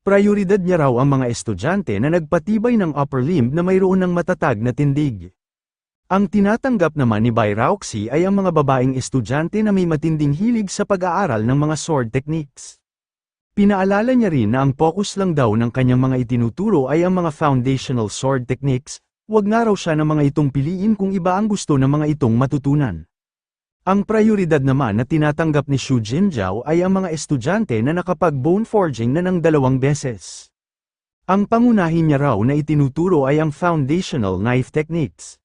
Prioridad niya raw ang mga estudyante na nagpatibay ng upper limb na mayroon ng matatag na tindig. Ang tinatanggap naman ni Bai Raoxi ay ang mga babaeng estudyante na may matinding hilig sa pag-aaral ng mga sword techniques. Pinaalala niya rin na ang focus lang daw ng kanyang mga itinuturo ay ang mga foundational sword techniques, wag nga raw siya ng mga itong piliin kung iba ang gusto ng mga itong matutunan. Ang prioridad naman na tinatanggap ni Xu Jinjiao ay ang mga estudyante na nakapag-bone forging na ng 2 beses. Ang pangunahin niya raw na itinuturo ay ang foundational knife techniques.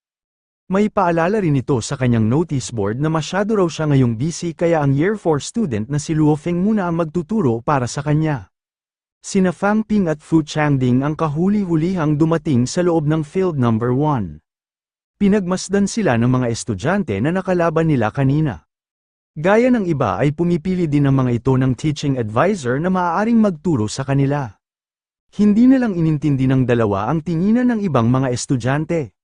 May paalala rin ito sa kanyang notice board na masyado raw siya ngayong busy kaya ang Year 4 student na si Luo Feng muna ang magtuturo para sa kanya. Sina Fang Ping at Fu Changding ang kahuli-hulihang dumating sa loob ng Field Number 1. Pinagmasdan sila ng mga estudyante na nakalaban nila kanina. Gaya ng iba ay pumipili din ang mga ito ng teaching advisor na maaaring magturo sa kanila. Hindi na lang inintindi ng dalawa ang tinginan ng ibang mga estudyante.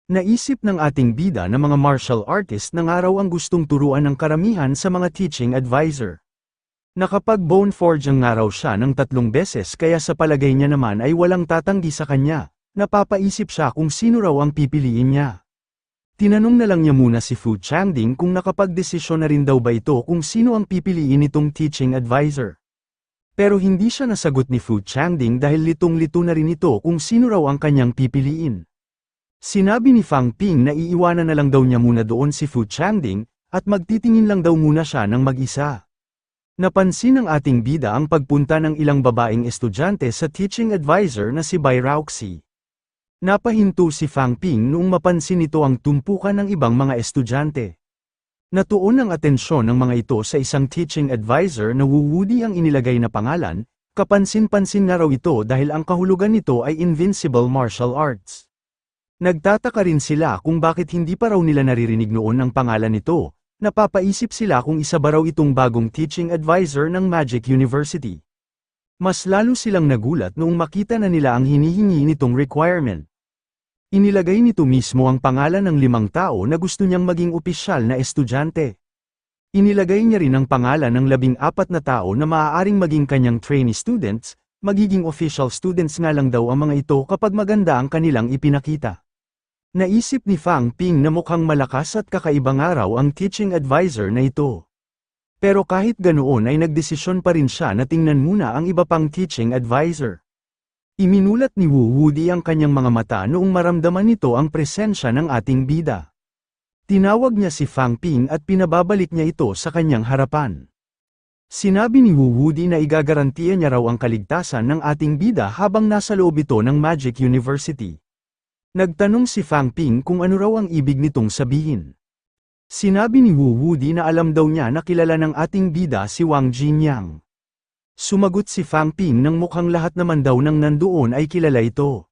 Naisip ng ating bida na mga martial artist na nga raw ang gustong turuan ng karamihan sa mga teaching advisor. Nakapag-bone forging nga raw siya ng 3 beses kaya sa palagay niya naman ay walang tatanggi sa kanya. Napapaisip siya kung sino raw ang pipiliin niya. Tinanong na lang niya muna si Fu Changding kung nakapag-desisyon na rin daw ba ito kung sino ang pipiliin nitong teaching advisor. Pero hindi siya nasagot ni Fu Changding dahil litong-lito na rin ito kung sino raw ang kanyang pipiliin. Sinabi ni Fang Ping na iiwanan na lang daw niya muna doon si Fu Changding, at magtitingin lang daw muna siya ng mag-isa. Napansin ng ating bida ang pagpunta ng ilang babaeng estudyante sa teaching advisor na si Bai Rauxi. Napahinto si Fang Ping noong mapansin nito ang tumpukan ng ibang mga estudyante. Natuon ang atensyon ng mga ito sa isang teaching advisor na Wu Wudi ang inilagay na pangalan, kapansin-pansin nga raw ito dahil ang kahulugan nito ay Invincible Martial Arts. Nagtataka rin sila kung bakit hindi pa raw nila naririnig noon ang pangalan nito, napapaisip sila kung isa ba raw itong bagong teaching advisor ng Magic University. Mas lalo silang nagulat noong makita na nila ang hinihingi nitong requirement. Inilagay nito mismo ang pangalan ng 5 tao na gusto niyang maging opisyal na estudyante. Inilagay niya rin ang pangalan ng 14 na tao na maaaring maging kanyang trainee students, magiging official students nga lang daw ang mga ito kapag maganda ang kanilang ipinakita. Naisip ni Fang Ping na mukhang malakas at kakaibang araw ang teaching advisor na ito. Pero kahit ganoon ay nagdesisyon pa rin siya na tingnan muna ang iba pang teaching advisor. Iminulat ni Wu Wudi ang kanyang mga mata noong maramdaman nito ang presensya ng ating bida. Tinawag niya si Fang Ping at pinababalik niya ito sa kanyang harapan. Sinabi ni Wu Wudi na igagarantiya niya raw ang kaligtasan ng ating bida habang nasa loob ito ng Magic University. Nagtanong si Fang Ping kung ano raw ang ibig nitong sabihin. Sinabi ni Wu Wudi na alam daw niya na kilala ng ating bida si Wang Jinyang. Sumagot si Fang Ping nang mukhang lahat naman daw ng nandoon ay kilala ito.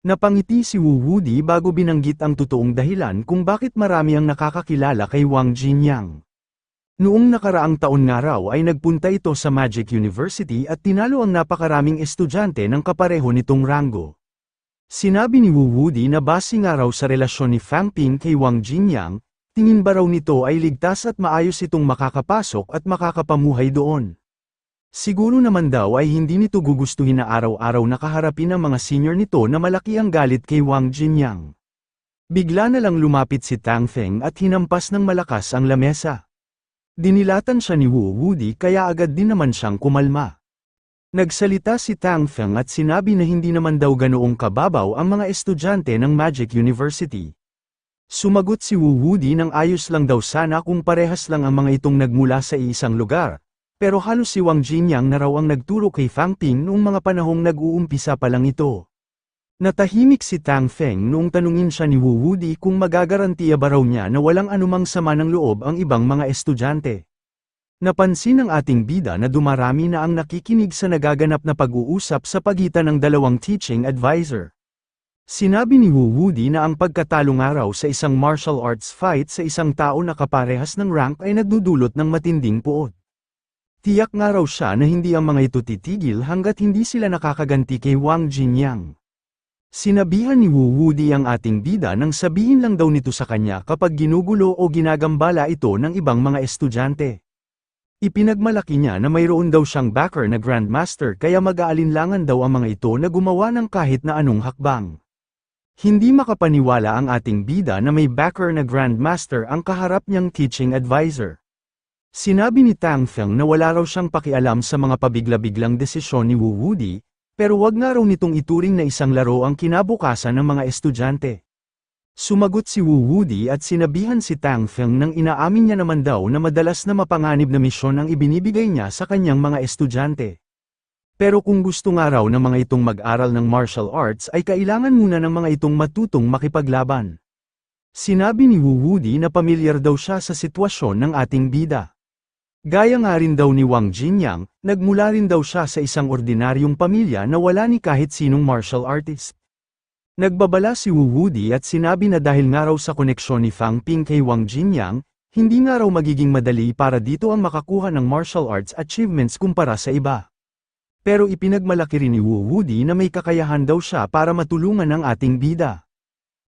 Napangiti si Wu Wudi bago binanggit ang totoong dahilan kung bakit marami ang nakakakilala kay Wang Jinyang. Noong nakaraang taon nga raw ay nagpunta ito sa Magic University at tinalo ang napakaraming estudyante ng kapareho nitong ranggo. Sinabi ni Wu Wudi na base nga raw sa relasyon ni Fang Ping kay Wang Jinyang, tingin ba raw nito ay ligtas at maayos itong makakapasok at makakapamuhay doon. Siguro naman daw ay hindi nito gugustuhin na araw-araw nakaharapin ang mga senior nito na malaki ang galit kay Wang Jinyang. Bigla na lang lumapit si Tang Feng at hinampas ng malakas ang lamesa. Dinilatan siya ni Wu Wudi kaya agad din naman siyang kumalma. Nagsalita si Tang Feng at sinabi na hindi naman daw ganoong kababaw ang mga estudyante ng Magic University. Sumagot si Wu Wudi nang ayos lang daw sana kung parehas lang ang mga itong nagmula sa isang lugar. Pero halos si Wang Jinyang na raw ang nagturo kay Fang Ping noong mga panahong nag-uumpisa pa lang ito. Natahimik si Tang Feng noong tanungin siya ni Wu Wudi kung magagarantiya ba raw niya na walang anumang sama ng loob ang ibang mga estudyante. Napansin ng ating bida na dumarami na ang nakikinig sa nagaganap na pag-uusap sa pagitan ng dalawang teaching advisor. Sinabi ni Wu Wudi na ang pagkatalo nga raw sa isang martial arts fight sa isang tao na kaparehas ng rank ay nagdudulot ng matinding puot. Tiyak nga raw siya na hindi ang mga ito titigil hanggat hindi sila nakakaganti kay Wang Jinyang. Sinabihan ni Wu Wudi ang ating bida nang sabihin lang daw nito sa kanya kapag ginugulo o ginagambala ito ng ibang mga estudyante. Ipinagmalaki niya na mayroon daw siyang backer na Grandmaster kaya mag-aalinlangan daw ang mga ito na gumawa ng kahit na anong hakbang. Hindi makapaniwala ang ating bida na may backer na Grandmaster ang kaharap niyang teaching advisor. Sinabi ni Tang Feng na wala raw siyang pakialam sa mga pabigla-biglang desisyon ni Wu Wudi, pero wag nga raw nitong ituring na isang laro ang kinabukasan ng mga estudyante. Sumagot si Wu Wudi at sinabihan si Tang Feng nang inaamin niya naman daw na madalas na mapanganib na misyon ang ibinibigay niya sa kanyang mga estudyante. Pero kung gusto nga raw ng mga itong mag-aral ng martial arts ay kailangan muna ng mga itong matutong makipaglaban. Sinabi ni Wu Wudi na pamilyar daw siya sa sitwasyon ng ating bida. Gaya nga rin daw ni Wang Jinyang, nagmula rin daw siya sa isang ordinaryong pamilya na wala ni kahit sinong martial artist. Nagbabala si Wu Wudi at sinabi na dahil nga raw sa koneksyon ni Fang Ping kay Wang Jinyang, hindi nga raw magiging madali para dito ang makakuha ng martial arts achievements kumpara sa iba. Pero ipinagmalaki rin ni Wu Wudi na may kakayahan daw siya para matulungan ang ating bida.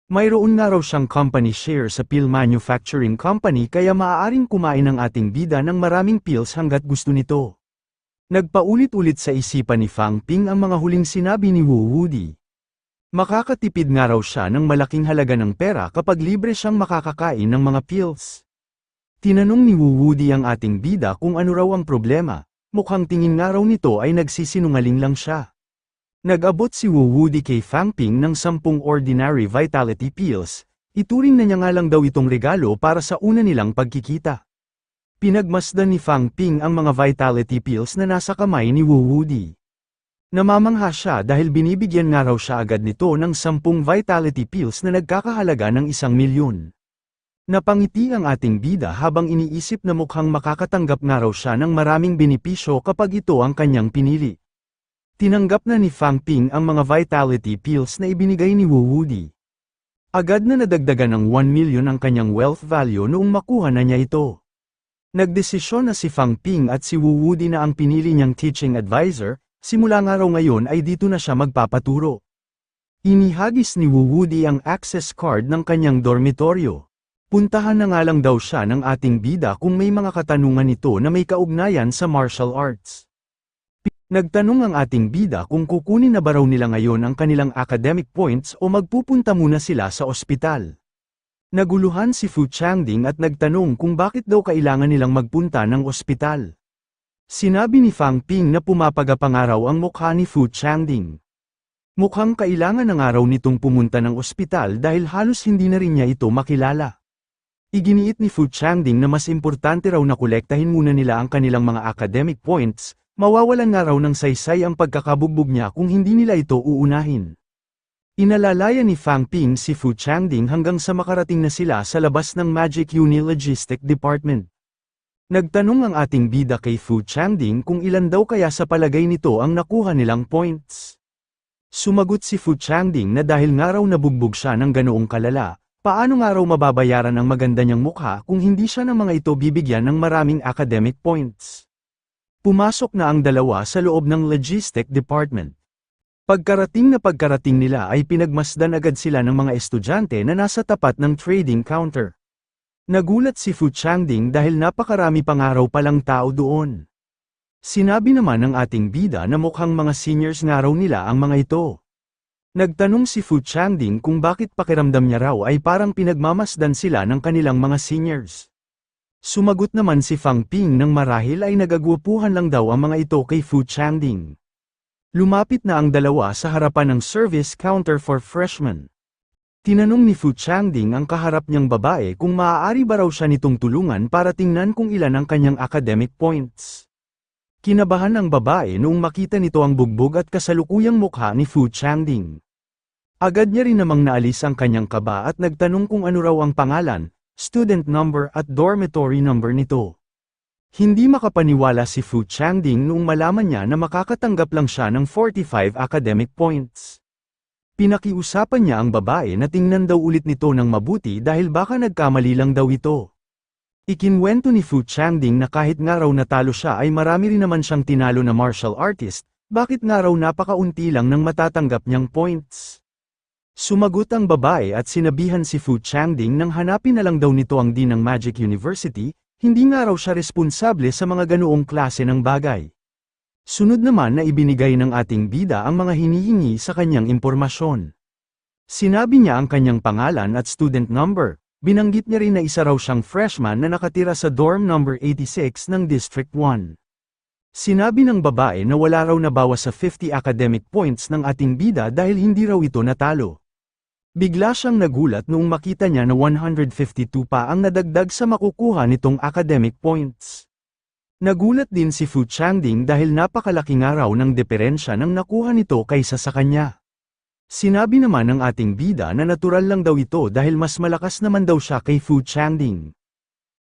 Mayroon nga raw siyang company share sa pill manufacturing company kaya maaaring kumain ang ating bida ng maraming pills hanggat gusto nito. Nagpaulit-ulit sa isipan ni Fang Ping ang mga huling sinabi ni Wu Wudi. Makakatipid nga raw siya ng malaking halaga ng pera kapag libre siyang makakakain ng mga pills. Tinanong ni Wu Wudi ang ating bida kung ano raw ang problema. Mukhang tingin nga raw nito ay nagsisinungaling lang siya. Nag-abot si Wu Wudi kay Fang Ping ng 10 ordinary vitality pills, ituring na niya nga lang daw itong regalo para sa una nilang pagkikita. Pinagmasdan ni Fang Ping ang mga vitality pills na nasa kamay ni Wu Wudi. Namamangha siya dahil binibigyan nga raw siya agad nito ng 10 vitality pills na nagkakahalaga ng 1,000,000. Napangiti ang ating bida habang iniisip na mukhang makakatanggap nga raw siya ng maraming benepisyo kapag ito ang kanyang pinili. Tinanggap na ni Fang Ping ang mga vitality pills na ibinigay ni Wu Wudi. Agad na nadagdagan ng 1,000,000 ang kanyang wealth value noong makuha na niya ito. Nagdesisyon na si Fang Ping at si Wu Wudi na ang pinili niyang teaching advisor, simula nga raw ngayon ay dito na siya magpapaturo. Inihagis ni Wu Wudi ang access card ng kanyang dormitoryo. Puntahan na nga lang daw siya ng ating bida kung may mga katanungan ito na may kaugnayan sa martial arts. Nagtanong ang ating bida kung kukunin na ba raw nila ngayon ang kanilang academic points o magpupunta muna sila sa ospital. Naguluhan si Fu Changding at nagtanong kung bakit daw kailangan nilang magpunta ng ospital. Sinabi ni Fang Ping na pumapagapangaraw ang mukha ni Fu Changding. Mukhang kailangan ng araw nitong pumunta ng ospital dahil halos hindi na rin niya ito makilala. Iginiit ni Fu Changding na mas importante raw na kolektahin muna nila ang kanilang mga academic points, mawawalan nga raw ng saysay ang pagkakabugbog niya kung hindi nila ito uunahin. Inalalaya ni Fang Ping si Fu Changding hanggang sa makarating na sila sa labas ng Magic Uni Logistic Department. Nagtanong ang ating bida kay Fu Changding kung ilan daw kaya sa palagay nito ang nakuha nilang points. Sumagot si Fu Changding na dahil nga raw nabugbog siya ng ganoong kalala, paano nga raw mababayaran ang maganda niyang mukha kung hindi siya ng mga ito bibigyan ng maraming academic points. Pumasok na ang dalawa sa loob ng Logistic Department. Pagkarating nila ay pinagmasdan agad sila ng mga estudyante na nasa tapat ng trading counter. Nagulat si Fu Changding dahil napakarami pang araw palang tao doon. Sinabi naman ng ating bida na mukhang mga seniors nga raw nila ang mga ito. Nagtanong si Fu Changding kung bakit pakiramdam niya raw ay parang pinagmamasdan sila ng kanilang mga seniors. Sumagot naman si Fang Ping nang marahil ay nagagwapuhan lang daw ang mga ito kay Fu Changding. Lumapit na ang dalawa sa harapan ng service counter for freshmen. Tinanong ni Fu Changding ang kaharap niyang babae kung maaari ba raw siya nitong tulungan para tingnan kung ilan ang kanyang academic points. Kinabahan ang babae noong makita nito ang bugbog at kasalukuyang mukha ni Fu Changding. Agad niya rin namang naalis ang kanyang kaba at nagtanong kung ano raw ang pangalan, student number at dormitory number nito. Hindi makapaniwala si Fu Changding noong malaman niya na makakatanggap lang siya ng 45 academic points. Pinakiusapan niya ang babae na tingnan daw ulit nito ng mabuti dahil baka nagkamali lang daw ito. Ikinwento ni Fu Changding na kahit nga raw natalo siya ay marami rin naman siyang tinalo na martial artist, bakit nga raw napakaunti lang ng matatanggap niyang points. Sumagot ang babae at sinabihan si Fu Changding nang hanapin na lang daw nito ang dean ng Magic University, hindi nga raw siya responsable sa mga ganoong klase ng bagay. Sunod naman na ibinigay ng ating bida ang mga hinihingi sa kanyang impormasyon. Sinabi niya ang kanyang pangalan at student number, binanggit niya rin na isa raw siyang freshman na nakatira sa dorm number 86 ng District 1. Sinabi ng babae na wala raw nabawas sa 50 academic points ng ating bida dahil hindi raw ito natalo. Bigla siyang nagulat noong makita niya na 152 pa ang nadagdag sa makukuha nitong academic points. Nagulat din si Fu Changding dahil napakalaki nga raw ng diferensya ng nakuha nito kaysa sa kanya. Sinabi naman ng ating bida na natural lang daw ito dahil mas malakas naman daw siya kay Fu Changding.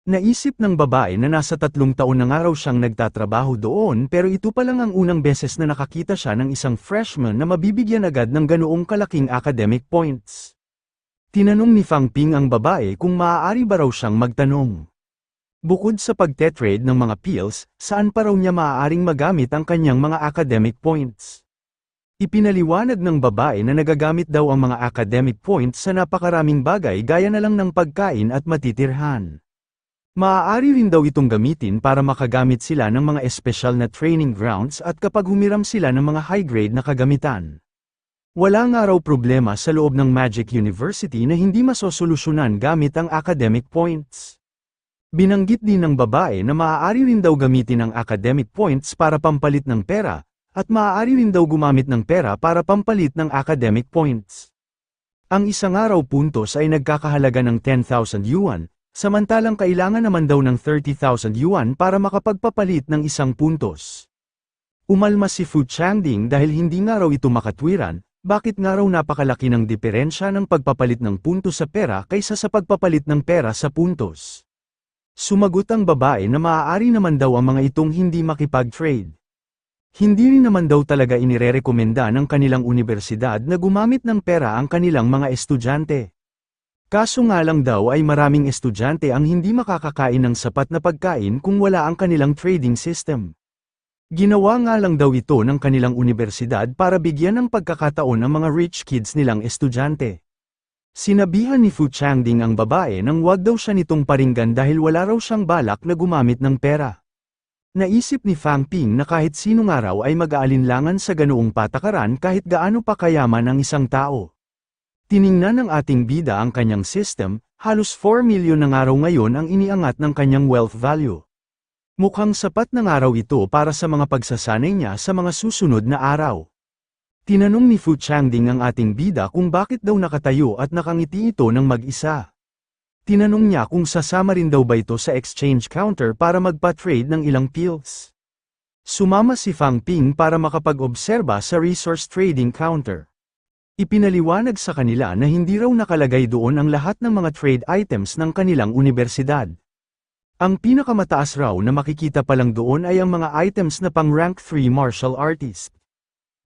Naisip ng babae na nasa 3 taon na nga raw siyang nagtatrabaho doon pero ito pa lang ang unang beses na nakakita siya ng isang freshman na mabibigyan agad ng ganoong kalaking academic points. Tinanong ni Fang Ping ang babae kung maaari ba raw siyang magtanong. Bukod sa pagtetrade ng mga pills, saan pa raw niya maaaring magamit ang kanyang mga academic points? Ipinaliwanag ng babae na nagagamit daw ang mga academic points sa napakaraming bagay gaya na lang ng pagkain at matitirhan. Maaari rin daw itong gamitin para makagamit sila ng mga espesyal na training grounds at kapag humiram sila ng mga high-grade na kagamitan. Wala nga raw problema sa loob ng Magic University na hindi masosolusyonan gamit ang academic points. Binanggit din ng babae na maaari rin daw gamitin ang academic points para pampalit ng pera, at maaari rin daw gumamit ng pera para pampalit ng academic points. Ang isang araw puntos ay nagkakahalaga ng 10,000 yuan, samantalang kailangan naman daw ng 30,000 yuan para makapagpapalit ng isang puntos. Umalma si Fu Changding dahil hindi nga raw ito makatwiran, bakit nga raw napakalaki ng diferensya ng pagpapalit ng puntos sa pera kaysa sa pagpapalit ng pera sa puntos. Sumagot ang babae na maaari naman daw ang mga itong hindi makipag-trade. Hindi rin naman daw talaga inirerekomenda ng kanilang universidad na gumamit ng pera ang kanilang mga estudyante. Kaso nga lang daw ay maraming estudyante ang hindi makakakain ng sapat na pagkain kung wala ang kanilang trading system. Ginawa nga lang daw ito ng kanilang universidad para bigyan ng pagkakataon ang mga rich kids nilang estudyante. Sinabihan ni Fu Changding ang babae nang wag daw siya nitong paringgan dahil wala raw siyang balak na gumamit ng pera. Naisip ni Fang Ping na kahit sino nga raw ay mag-aalinlangan sa ganoong patakaran kahit gaano pa kayaman ang isang tao. Tiningnan ng ating bida ang kanyang system, halos 4 milyon na nga raw ngayon ang iniangat ng kanyang wealth value. Mukhang sapat na nga raw ito para sa mga pagsasanay niya sa mga susunod na araw. Tinanong ni Fu Changding ang ating bida kung bakit daw nakatayo at nakangiti ito ng mag-isa. Tinanong niya kung sasama rin daw ba ito sa exchange counter para magpa-trade ng ilang pills. Sumama si Fang Ping para makapag-obserba sa resource trading counter. Ipinaliwanag sa kanila na hindi raw nakalagay doon ang lahat ng mga trade items ng kanilang universidad. Ang pinakamataas raw na makikita pa lang doon ay ang mga items na pang rank 3 martial artist.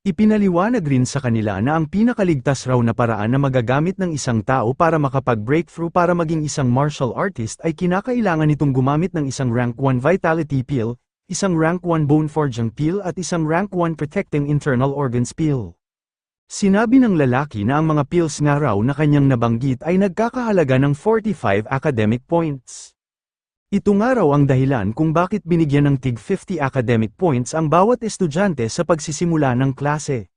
Ipinaliwanag rin sa kanila na ang pinakaligtas raw na paraan na magagamit ng isang tao para makapag-breakthrough para maging isang martial artist ay kinakailangan nitong gumamit ng isang rank 1 vitality pill, isang rank 1 bone forging pill at isang rank 1 protecting internal organs pill. Sinabi ng lalaki na ang mga pills nga raw na kanyang nabanggit ay nagkakahalaga ng 45 academic points. Ito nga raw ang dahilan kung bakit binigyan ng tig 50 academic points ang bawat estudyante sa pagsisimula ng klase.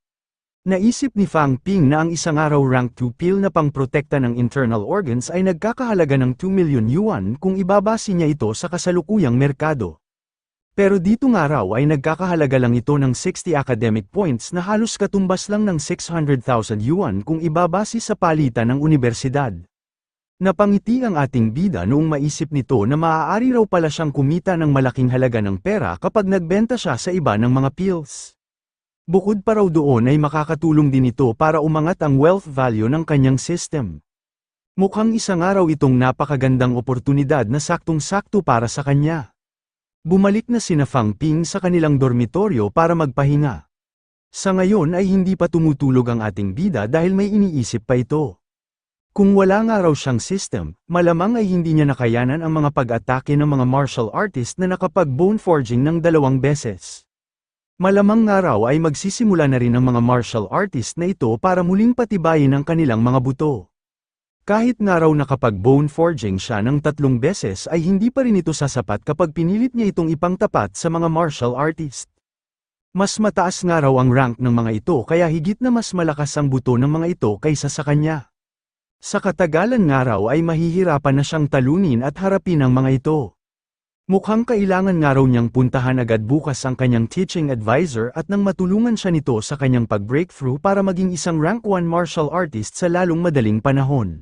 Naisip ni Fang Ping na ang isang araw rank 2 pill na pang-protekta ng internal organs ay nagkakahalaga ng 2 million yuan kung ibabase niya ito sa kasalukuyang merkado. Pero dito nga raw ay nagkakahalaga lang ito ng 60 academic points na halos katumbas lang ng 600,000 yuan kung ibabase sa palitan ng universidad. Napangiti ang ating bida noong maisip nito na maaari raw pala siyang kumita ng malaking halaga ng pera kapag nagbenta siya sa iba ng mga pills. Bukod pa raw doon ay makakatulong din ito para umangat ang wealth value ng kanyang system. Mukhang isa nga raw itong napakagandang oportunidad na saktong-sakto para sa kanya. Bumalik na sina Fang Ping sa kanilang dormitoryo para magpahinga. Sa ngayon ay hindi pa tumutulog ang ating bida dahil may iniisip pa ito. Kung wala nga raw siyang system, malamang ay hindi niya nakayanan ang mga pag-atake ng mga martial artist na nakapag-bone forging ng 2 beses. Malamang nga raw ay magsisimula na rin ang mga martial artist na ito para muling patibayin ang kanilang mga buto. Kahit nga raw nakapag-bone forging siya ng 3 beses ay hindi pa rin ito sasapat kapag pinilit niya itong ipangtapat sa mga martial artist. Mas mataas nga raw ang rank ng mga ito kaya higit na mas malakas ang buto ng mga ito kaysa sa kanya. Sa katagalan nga raw ay mahihirapan na siyang talunin at harapin ang mga ito. Mukhang kailangan nga raw niyang puntahan agad bukas ang kanyang teaching advisor at nang matulungan siya nito sa kanyang pag-breakthrough para maging isang rank 1 martial artist sa lalong madaling panahon.